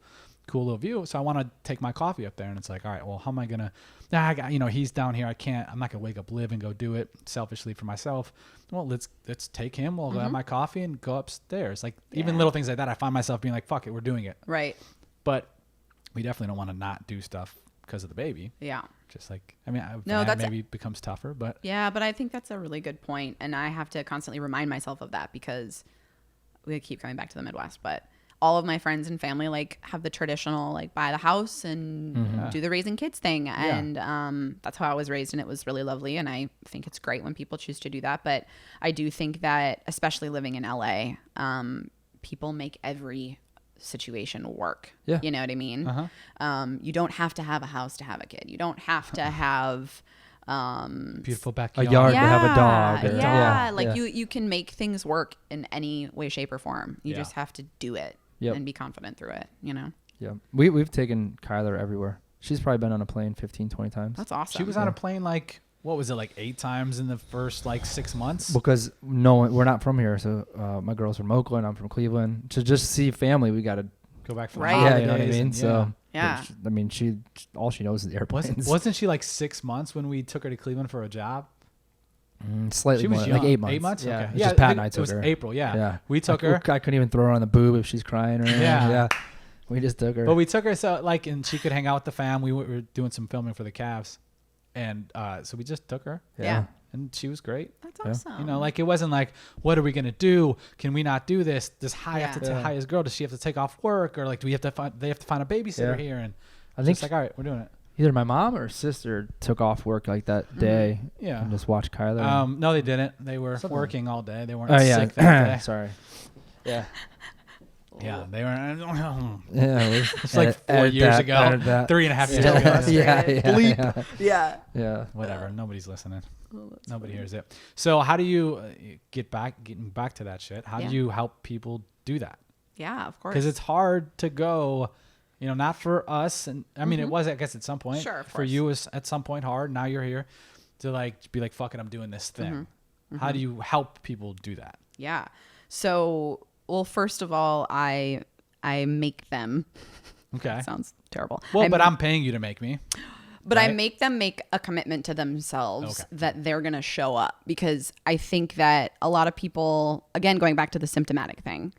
little view. So I want to take my coffee up there, and it's like, all right, well, how am I gonna? He's down here. I'm not gonna wake up Liv and go do it selfishly for myself. Well, let's take him. We'll go have my coffee and go upstairs. Like even little things like that, I find myself being like, fuck it, we're doing it. Right. But we definitely don't want to not do stuff because of the baby. Yeah. Just like, maybe it becomes tougher, but. Yeah, but I think that's a really good point. And I have to constantly remind myself of that, because we keep coming back to the Midwest, but all of my friends and family like have the traditional, like buy the house and do the raising kids thing. And that's how I was raised, and it was really lovely. And I think it's great when people choose to do that. But I do think that, especially living in LA, people make every situation work. Yeah. You know what I mean? You don't have to have a house to have a kid. You don't have to have beautiful backyard, a yard to have a dog. You can make things work in any way, shape, or form. You just have to do it and be confident through it. Yeah, we've taken Kyler everywhere. She's probably been on a plane 15, 20 times. That's awesome. She was on a plane like, what was it, like 8 times in the first like 6 months? Because we're not from here. So my girl's from Oakland. I'm from Cleveland. To just see family, we got to go back for right. Yeah, you know what I mean? So yeah. I mean, all she knows is the airplanes. Wasn't she like 6 months when we took her to Cleveland for a job? Slightly she was more, young. like 8 months. 8 months? Yeah. Okay. Yeah, just Pat and I took her. It was her. April, yeah. We took her. I couldn't even throw her on the boob if she's crying or anything. Yeah. We just took her. But we took her so like, and she could hang out with the fam. We were doing some filming for the Cavs. And so we just took her. Yeah. And she was great. That's awesome. You know, like it wasn't like, what are we going to do? Can we not do this? Does High have to hire his girl? Does she have to take off work? Or like, do we have to find, they have to find a babysitter here? And I think it's like, all right, we're doing it. Either my mom or sister took off work like that day. Yeah. And just watched Kyler. No, they didn't. They were working all day. They weren't sick that day. Sorry. Yeah. Yeah, they were. Yeah, it's like 4 years ago, 3.5 years ago. Yeah. Whatever. Nobody's listening. Nobody hears it. So how do you getting back to that shit? How do you help people do that? Yeah, of course. Because it's hard to go, you know, not for us. And I mean, it was, I guess, at some point. Sure, for you, it was at some point hard. Now you're here to like be like, fuck it, I'm doing this thing. How do you help people do that? Yeah. So, well, first of all, I make them. Okay. That sounds terrible. Well, but I'm paying you to make me. But right? I make them make a commitment to themselves that they're going to show up, because I think that a lot of people, again, going back to the symptomatic thing,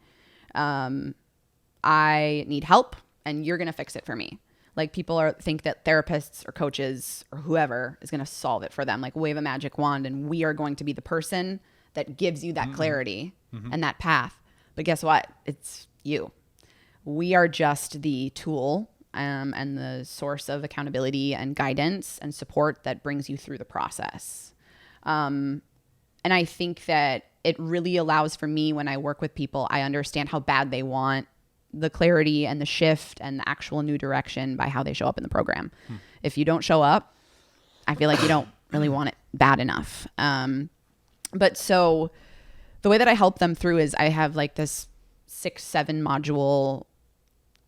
I need help and you're going to fix it for me. Like people think that therapists or coaches or whoever is going to solve it for them, like wave a magic wand and we are going to be the person that gives you that clarity and that path. But guess what? It's you. We are just the tool and the source of accountability and guidance and support that brings you through the process. And I think that it really allows for me, when I work with people, I understand how bad they want the clarity and the shift and the actual new direction by how they show up in the program. If you don't show up, I feel like you don't really want it bad enough. But so the way that I help them through is I have like this 6-7 module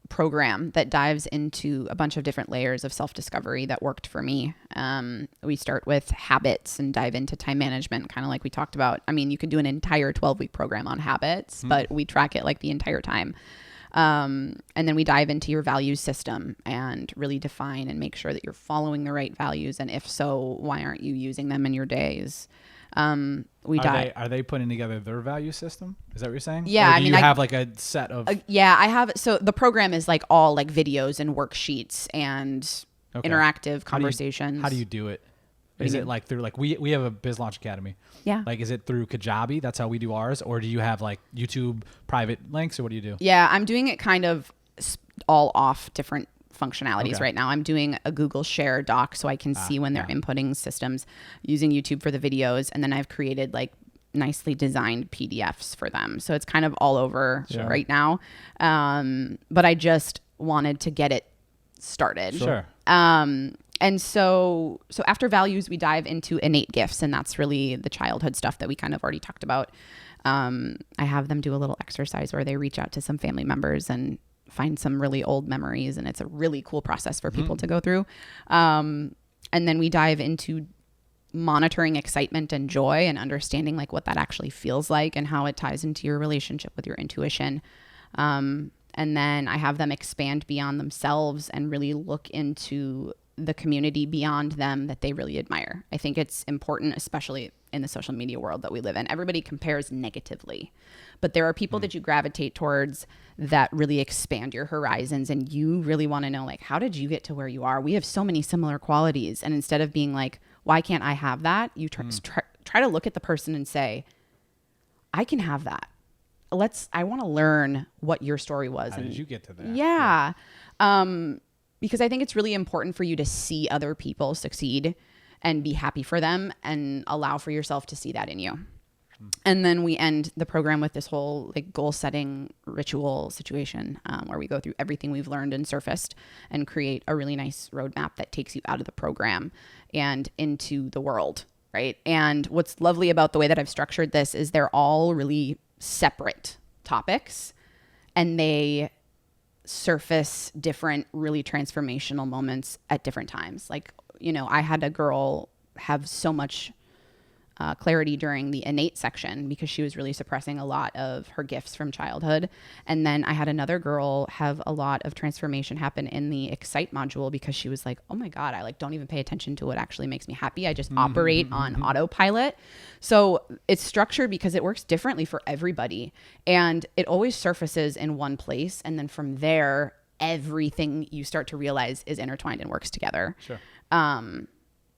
program that dives into a bunch of different layers of self-discovery that worked for me. We start with habits and dive into time management, kind of like we talked about. I mean, you could do an entire 12-week program on habits, but we track it like the entire time. And then we dive into your values system and really define and make sure that you're following the right values. And if so, why aren't you using them in your days? Are they putting together their value system? Is that what you're saying? Yeah. I mean, have like a set of. I have. So the program is like all like videos and worksheets and interactive conversations. How do you do it? Is it like through like we have a Biz Launch Academy? Yeah. Like, is it through Kajabi? That's how we do ours, or do you have like YouTube private links, or what do you do? Yeah, I'm doing it kind of all off different functionalities right now. I'm doing a Google Share doc so I can see when they're inputting systems, using YouTube for the videos, and then I've created like nicely designed PDFs for them. So it's kind of all over right now. But I just wanted to get it started. Sure. And so after values, we dive into innate gifts, and that's really the childhood stuff that we kind of already talked about. I have them do a little exercise where they reach out to some family members and find some really old memories, and it's a really cool process for people to go through. And then we dive into monitoring excitement and joy and understanding like what that actually feels like and how it ties into your relationship with your intuition. And then I have them expand beyond themselves and really look into the community beyond them that they really admire. I think it's important, especially in the social media world that we live in. Everybody compares negatively, but there are people that you gravitate towards that really expand your horizons, and you really want to know, like, how did you get to where you are? We have so many similar qualities. And instead of being like, why can't I have that? You try to look at the person and say, I can have that. I want to learn what your story was. How did you get to that? Yeah. Because I think it's really important for you to see other people succeed and be happy for them and allow for yourself to see that in you. And then we end the program with this whole like goal setting ritual situation where we go through everything we've learned and surfaced and create a really nice roadmap that takes you out of the program and into the world, right? And what's lovely about the way that I've structured this is they're all really separate topics, and they surface different really transformational moments at different times. Like, you know, I had a girl have so much clarity during the innate section because she was really suppressing a lot of her gifts from childhood. And then I had another girl have a lot of transformation happen in the excite module because she was like, oh my God, I like don't even pay attention to what actually makes me happy. I just operate on autopilot. So it's structured because it works differently for everybody. And it always surfaces in one place. And then from there, everything you start to realize is intertwined and works together. Sure.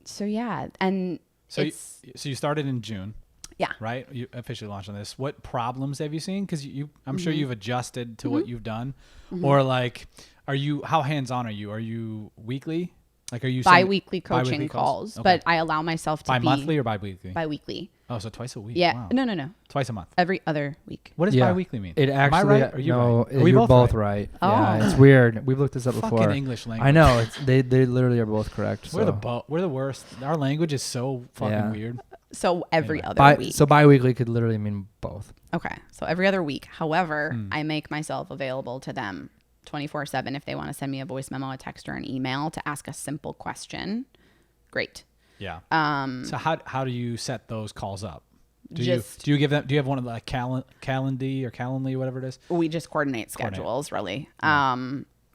So yeah. And so you started in June. Yeah. Right? You officially launched on this. What problems have you seen? Because I'm sure you've adjusted to what you've done. Or like, how hands-on are you? Are you weekly? Like, are you bi-weekly coaching calls? Okay. But I allow myself to bi-monthly or bi-weekly? Bi-weekly. Oh, so twice a week. Yeah. Wow. No. Twice a month. Every other week. What does bi-weekly mean? It actually, am I right? Are you no, right? you're both right. Oh. Yeah, it's weird. We've looked this up before. Fucking English language. I know. They literally are both correct. We're the worst. Our language is so fucking weird. So every other week. So bi-weekly could literally mean both. Okay. So every other week. However, I make myself available to them 24/7 if they want to send me a voice memo, a text, or an email to ask a simple question. Great. Yeah. So how do you set those calls up? Do you have one of the Calendly or Calendly, whatever it is? We just coordinate schedules, really. Yeah.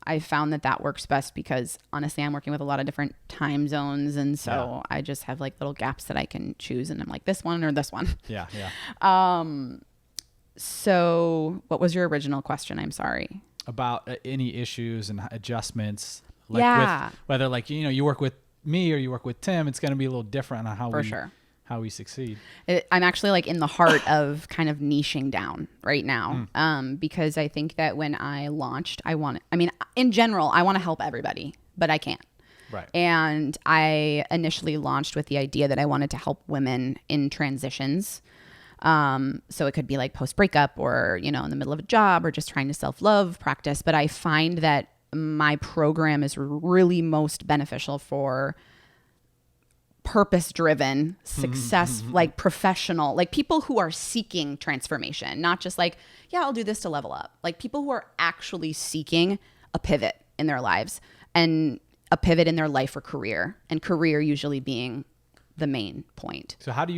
I found that works best because honestly, I'm working with a lot of different time zones. And so I just have like little gaps that I can choose. And I'm like, this one or this one. Yeah. So what was your original question? I'm sorry. About any issues and adjustments. With whether like, you know, you work with me or you work with Tim, it's going to be a little different on how we succeed. I'm actually like in the heart of kind of niching down right now. Because I think that when I launched, in general, I want to help everybody, but I can't. Right. And I initially launched with the idea that I wanted to help women in transitions. So it could be like post breakup or, you know, in the middle of a job or just trying to self-love practice. But I find that my program is really most beneficial for purpose-driven, success, like professional, like people who are seeking transformation, not just like, yeah, I'll do this to level up. Like people who are actually seeking a pivot in their lives and a pivot in their life or career, and career usually being the main point. So how do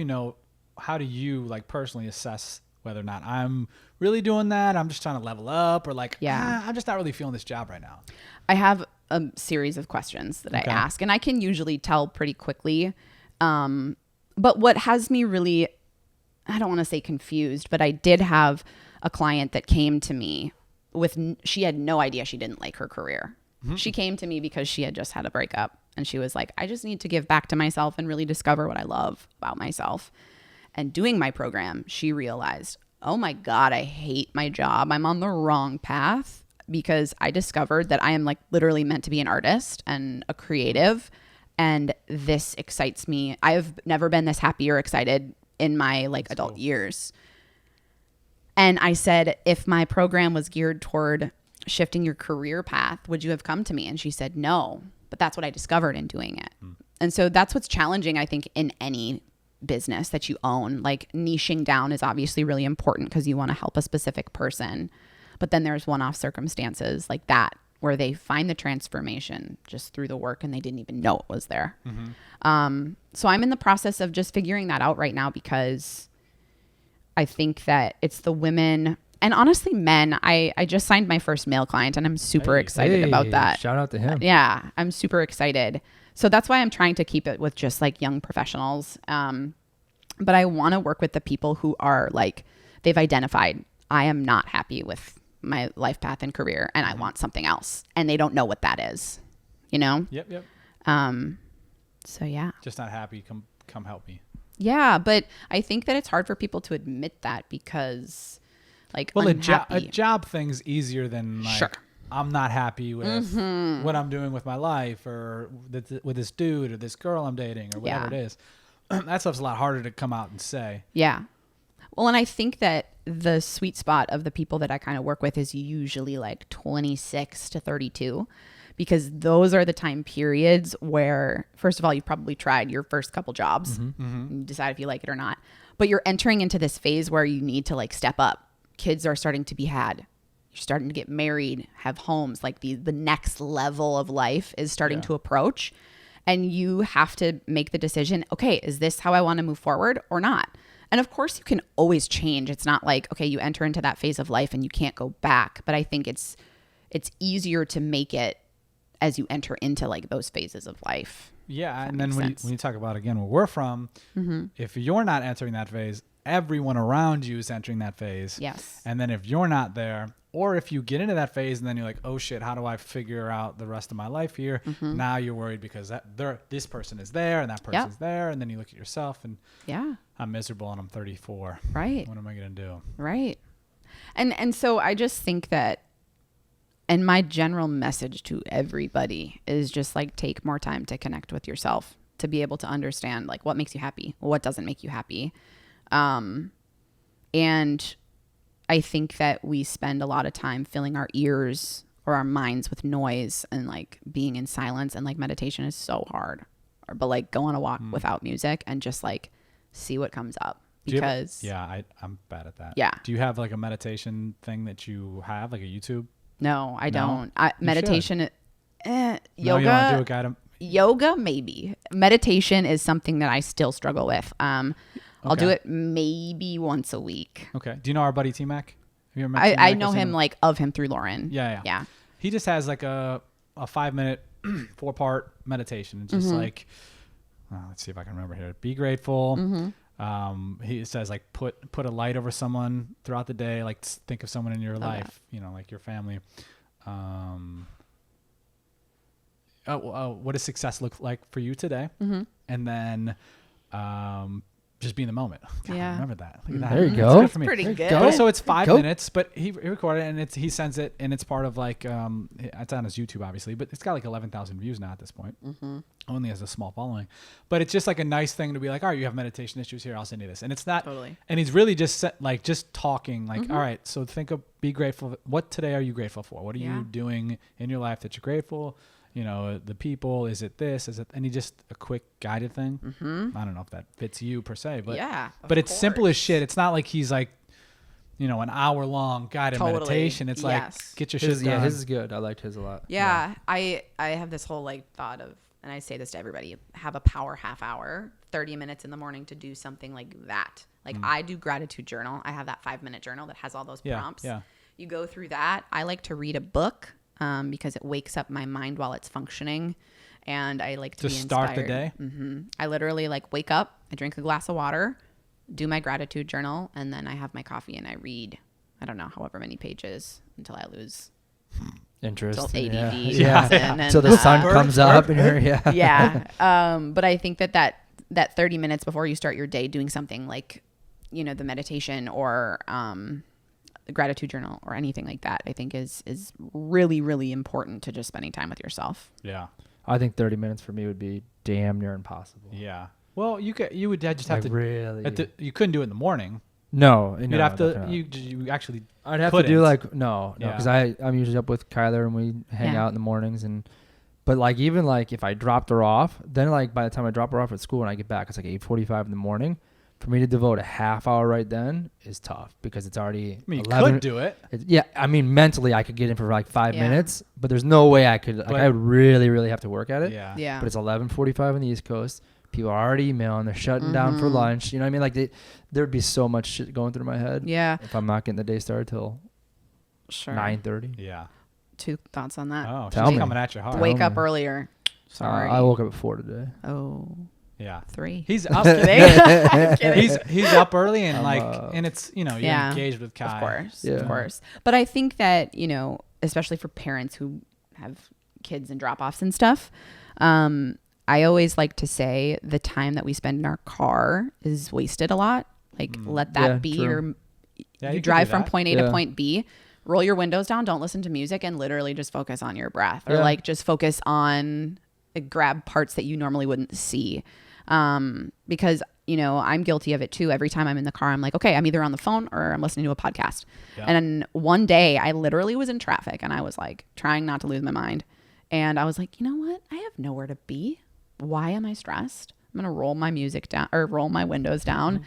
you like personally assess whether or not I'm really doing that? I'm just trying to level up, or like, I'm just not really feeling this job right now. I have a series of questions that I ask, and I can usually tell pretty quickly. But what has me really, I don't want to say confused, but I did have a client that came to me she had no idea she didn't like her career. She came to me because she had just had a breakup, and she was like, I just need to give back to myself and really discover what I love about myself. And doing my program, she realized, oh my God, I hate my job. I'm on the wrong path, because I discovered that I am like literally meant to be an artist and a creative. And this excites me. I've never been this happy or excited in my like adult years. And I said, if my program was geared toward shifting your career path, would you have come to me? And she said, no, but that's what I discovered in doing it. And so that's what's challenging, I think, in any business that you own. Like niching down is obviously really important because you want to help a specific person. But then there's one-off circumstances like that where they find the transformation just through the work and they didn't even know it was there. So I'm in the process of just figuring that out right now, because I think that it's the women and honestly men. I just signed my first male client and I'm super excited about that. Shout out to him. Yeah, I'm super excited. So that's why I'm trying to keep it with just like young professionals. But I want to work with the people who are like, they've identified, I am not happy with my life path and career and I want something else, and they don't know what that is, you know? Yep. So yeah. Just not happy. Come help me. Yeah. But I think that it's hard for people to admit that, because like, well, a job thing's easier than like, I'm not happy with what I'm doing with my life, or with this dude or this girl I'm dating or whatever it is. That stuff's a lot harder to come out and say. Yeah. Well, and I think that the sweet spot of the people that I kind of work with is usually like 26 to 32, because those are the time periods where, first of all, you've probably tried your first couple jobs and you decide if you like it or not, but you're entering into this phase where you need to like step up. Kids are starting to be had. starting to get married, have homes, like the next level of life is starting to approach. And you have to make the decision, okay, is this how I want to move forward or not? And of course you can always change. It's not like, okay, you enter into that phase of life and you can't go back. But I think it's easier to make it as you enter into like those phases of life. Yeah. And then when you talk about, again, where we're from, if you're not entering that phase, everyone around you is entering that phase. Yes. And then if you're not there, or if you get into that phase and then you're like, oh shit, how do I figure out the rest of my life here? Now you're worried because this person is there and that person's there. And then you look at yourself and I'm miserable and I'm 34. Right. What am I going to do? Right. And so I just think that, and my general message to everybody is just like, take more time to connect with yourself, to be able to understand like what makes you happy, what doesn't make you happy. And I think that we spend a lot of time filling our ears or our minds with noise and like being in silence, and like meditation is so hard. But like go on a walk without music and just like see what comes up. Because I'm bad at that. Yeah. Do you have like a meditation thing that you have, like a YouTube? No, I don't. Meditation, yoga. No, you want to do a guide? Yoga, maybe. Meditation is something that I still struggle with. I'll do it maybe once a week. Okay. Do you know our buddy T-Mac? Have you ever met I T-Mac? know him like of him through Lauren. Yeah. He just has like a 5-minute 4-part meditation. It's just like, let's see if I can remember here. Be grateful. He says like put a light over someone throughout the day. Like think of someone in your life, you know, like your family. What does success look like for you today? And then just be in the moment. God, I remember that. Look at that. There you go. That's pretty good. But so it's 5 minutes, but he recorded it and he sends it, and it's part of like, it's on his YouTube obviously, but it's got like 11,000 views now at this point. Only has a small following, but it's just like a nice thing to be like, all right, you have meditation issues here, I'll send you this. And it's not, and he's really just just talking like, all right, so be grateful. What today are you grateful for? What are you doing in your life that you're grateful? You know, the people, is it this, is it, and he just a quick guided thing. I don't know if that fits you per se, but it's simple as shit. It's not like he's like, you know, an hour long guided meditation. It's like, get your shit done. Yeah, his is good. I liked his a lot. Yeah. I have this whole like thought of, and I say this to everybody, have a power half hour, 30 minutes in the morning to do something like that. Like I do gratitude journal. I have that 5-minute journal that has all those prompts. You go through that. I like to read a book. Because it wakes up my mind while it's functioning, and I like to be inspired. Start the day. I literally like wake up, I drink a glass of water, do my gratitude journal, and then I have my coffee and I read, I don't know, however many pages until I lose interest. Until ADD. Until the sun comes up. But I think that 30 minutes before you start your day doing something like, you know, the meditation or gratitude journal or anything like that, I think is really, really important to just spending time with yourself. Yeah. I think 30 minutes for me would be damn near impossible. Yeah. Well, you would just have to really. You couldn't do it in the morning. No, you'd have to. You actually. I'd have to do like no, because I'm usually up with Kyler and we hang out in the mornings but like even like if I dropped her off, then like by the time I drop her off at school and I get back, it's like 8:45 in the morning. For me to devote a half hour right then is tough because it's already. I mean, 11. You could do it. I mean, mentally I could get in for like 5 minutes, but there's no way I could. Like, I would really, really have to work at it. Yeah. But it's 11:45 on the East Coast. People are already emailing. They're shutting down for lunch. You know what I mean? Like there'd be so much shit going through my head. Yeah. If I'm not getting the day started till 9:30. Yeah. 2 thoughts on that. Oh, she's coming at you hard. Wake up earlier. Sorry. I woke up at 4 today. Oh. Yeah. 3. He's up. He's up early and and it's, you know, you're engaged with Kai. Of course. But I think that, you know, especially for parents who have kids and drop-offs and stuff, I always like to say the time that we spend in our car is wasted a lot. Like let that be your, you drive from point A to point B, roll your windows down, don't listen to music, and literally just focus on your breath or like just focus on grab parts that you normally wouldn't see. Because, you know, I'm guilty of it too. Every time I'm in the car, I'm like, okay, I'm either on the phone or I'm listening to a podcast. Yeah. And then one day I literally was in traffic and I was like trying not to lose my mind. And I was like, you know what? I have nowhere to be. Why am I stressed? I'm going to roll my music down or roll my windows down.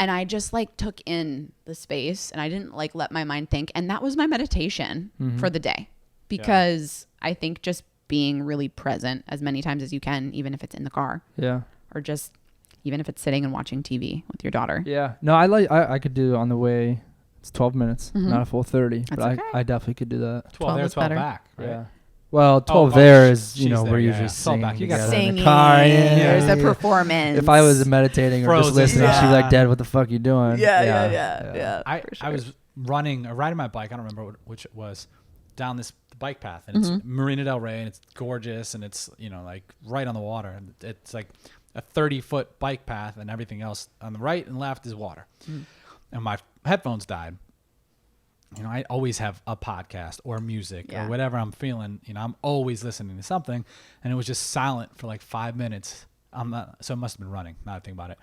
And I just like took in the space and I didn't like let my mind think. And that was my meditation for the day, because I think just being really present as many times as you can, even if it's in the car. Yeah. Or just even if it's sitting and watching TV with your daughter. Yeah. No, I could do on the way. It's 12 minutes, not a full 30. That's but okay. I definitely could do that. 12 there, 12 back, right? Yeah. Well, 12 there is, we're usually singing back. You together singing. in the car. There's a performance. If I was meditating or just listening, she'd be like, Dad, what the fuck are you doing? Yeah. I was riding my bike. I don't remember which it was, down this bike path, and it's Marina Del Rey, and it's gorgeous, and it's like right on the water, and it's like a 30-foot bike path, and everything else on the right and left is water. And my headphones died. I always have a podcast or music or whatever I'm feeling. I'm always listening to something, and it was just silent for like 5 minutes. So it must have been running. Now I think about it,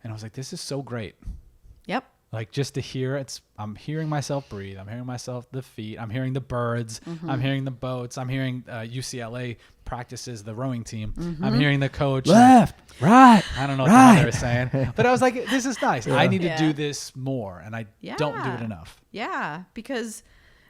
and I was like, "This is so great." Yep. Like just to hear it, I'm hearing myself breathe. I'm hearing myself, the feet. I'm hearing the birds. I'm hearing the boats. I'm hearing UCLA practices the rowing team. I'm hearing the coach. Left, right. I don't know what they were saying, but I was like, this is nice. I need to do this more, and I don't do it enough. Yeah, because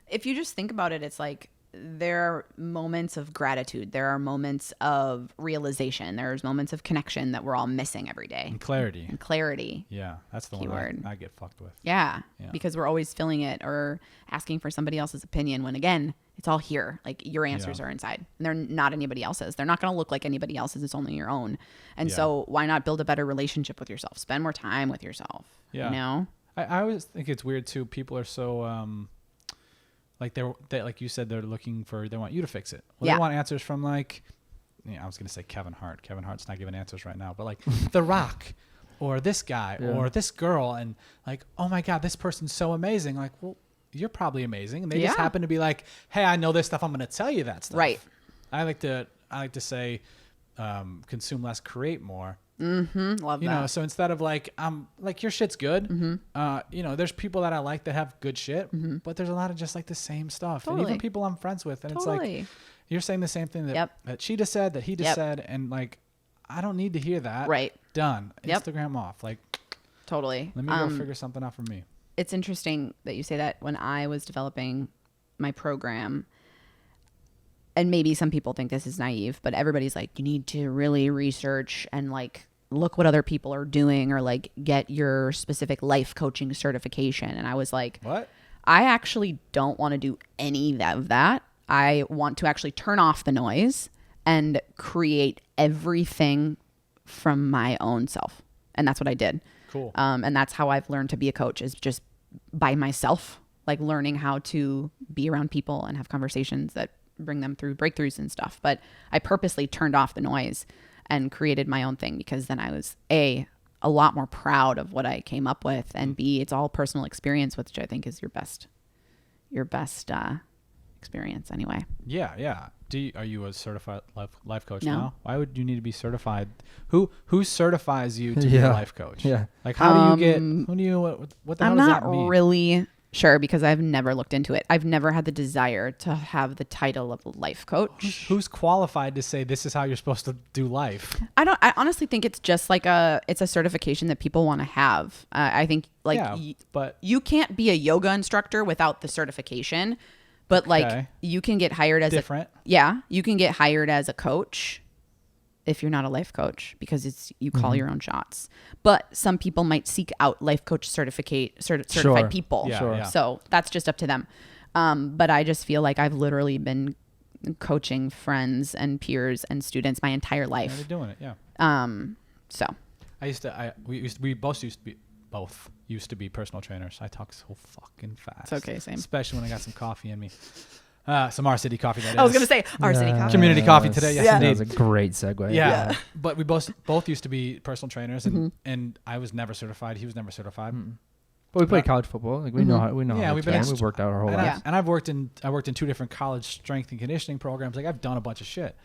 if you just think about it, it's like there are moments of gratitude. There are moments of realization. There's moments of connection that we're all missing every day. And clarity. Yeah, that's the keyword. one I get fucked with. Yeah, because we're always filling it or asking for somebody else's opinion when, again, it's all here. Like your answers are inside, and they're not anybody else's. They're not going to look like anybody else's. It's only your own. And so why not build a better relationship with yourself? Spend more time with yourself. Yeah. I always think it's weird too. People are so like they like you said, they want you to fix it. Well, they want answers from like, I was gonna say Kevin Hart. Kevin Hart's not giving answers right now, but like The Rock, or this guy, or this girl, and like, oh my God, this person's so amazing. Like, well, you're probably amazing, and they just happen to be like, hey, I know this stuff. I'm gonna tell you that stuff. Right. I like to say, consume less, create more. Love that. So instead of like, like your shit's good. There's people that I like that have good shit, but there's a lot of just like the same stuff. Totally. And even people I'm friends with. And it's like, you're saying the same thing that she just said, that he just said. And like, I don't need to hear that. Right. Done. Instagram off. Like, totally. Let me go figure something out for me. It's interesting that you say that. When I was developing my program, and maybe some people think this is naive, but everybody's like, you need to really research and like look what other people are doing, or like get your specific life coaching certification. And I was like, what? I actually don't want to do any of that. I want to actually turn off the noise and create everything from my own self. And that's what I did. Cool. And that's how I've learned to be a coach, is just by myself, like learning how to be around people and have conversations that bring them through breakthroughs and stuff. But I purposely turned off the noise and created my own thing, because then I was a lot more proud of what I came up with, and B, it's all personal experience, which I think is your best experience anyway. Yeah. Are you a certified life coach now? Why would you need to be certified? Who certifies you to be a life coach? Yeah. Like how do you get? Who do you? What the hell does that mean? I'm not really sure, because I've never looked into it. I've never had the desire to have the title of life coach. Who's qualified to say this is how you're supposed to do life? I honestly think it's just like it's a certification that people want to have. I think like, but you can't be a yoga instructor without the certification, but like you can get hired as you can get hired as a coach if you're not a life coach, because you call your own shots. But some people might seek out life coach certified people. Yeah. So that's just up to them. But I just feel like I've literally been coaching friends and peers and students my entire life. Yeah, you're doing it. Yeah. So we both used to be personal trainers. I talk so fucking fast. It's okay, same. Especially when I got some coffee in me. Some R City coffee. I was going to say R City coffee. Community coffee today. Yes, indeed. That was a great segue. Yeah. But we both used to be personal trainers, and I was never certified. He was never certified. But we played college football. Like we know how. Yeah, we've worked out our whole life. And I've worked in 2 different college strength and conditioning programs. Like I've done a bunch of shit,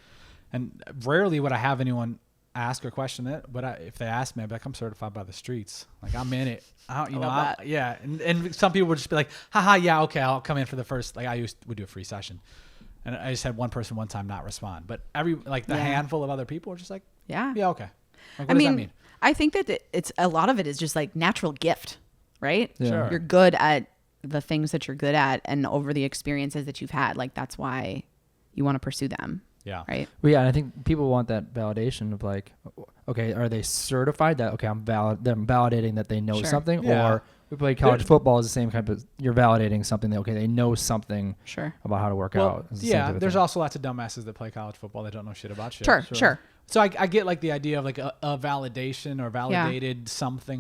and rarely would I have anyone ask or question it. But if they ask me, I'd be like, I'm certified by the streets. Like I'm in it. Yeah. And some people would just be like, haha, yeah, okay, I'll come in for the first. Like would do a free session, and I just had one person one time not respond. But handful of other people were just like, yeah, okay. Like, what does that mean? I think that it's a lot of it is just like natural gift, right? Yeah. Sure. You're good at the things that you're good at, and over the experiences that you've had, like that's why you want to pursue them. Yeah. Right. Well, yeah, and I think people want that validation of like, okay, are they certified that I'm validating that they know Sure. something, Yeah. or we play college football is the same kind of you're validating something that okay they know something Sure. about how to work Well, out. It's the same yeah. type of There's thing. also lots of dumbasses that play college football that don't know shit about shit. Sure. So I get like the idea of like a validation or validated something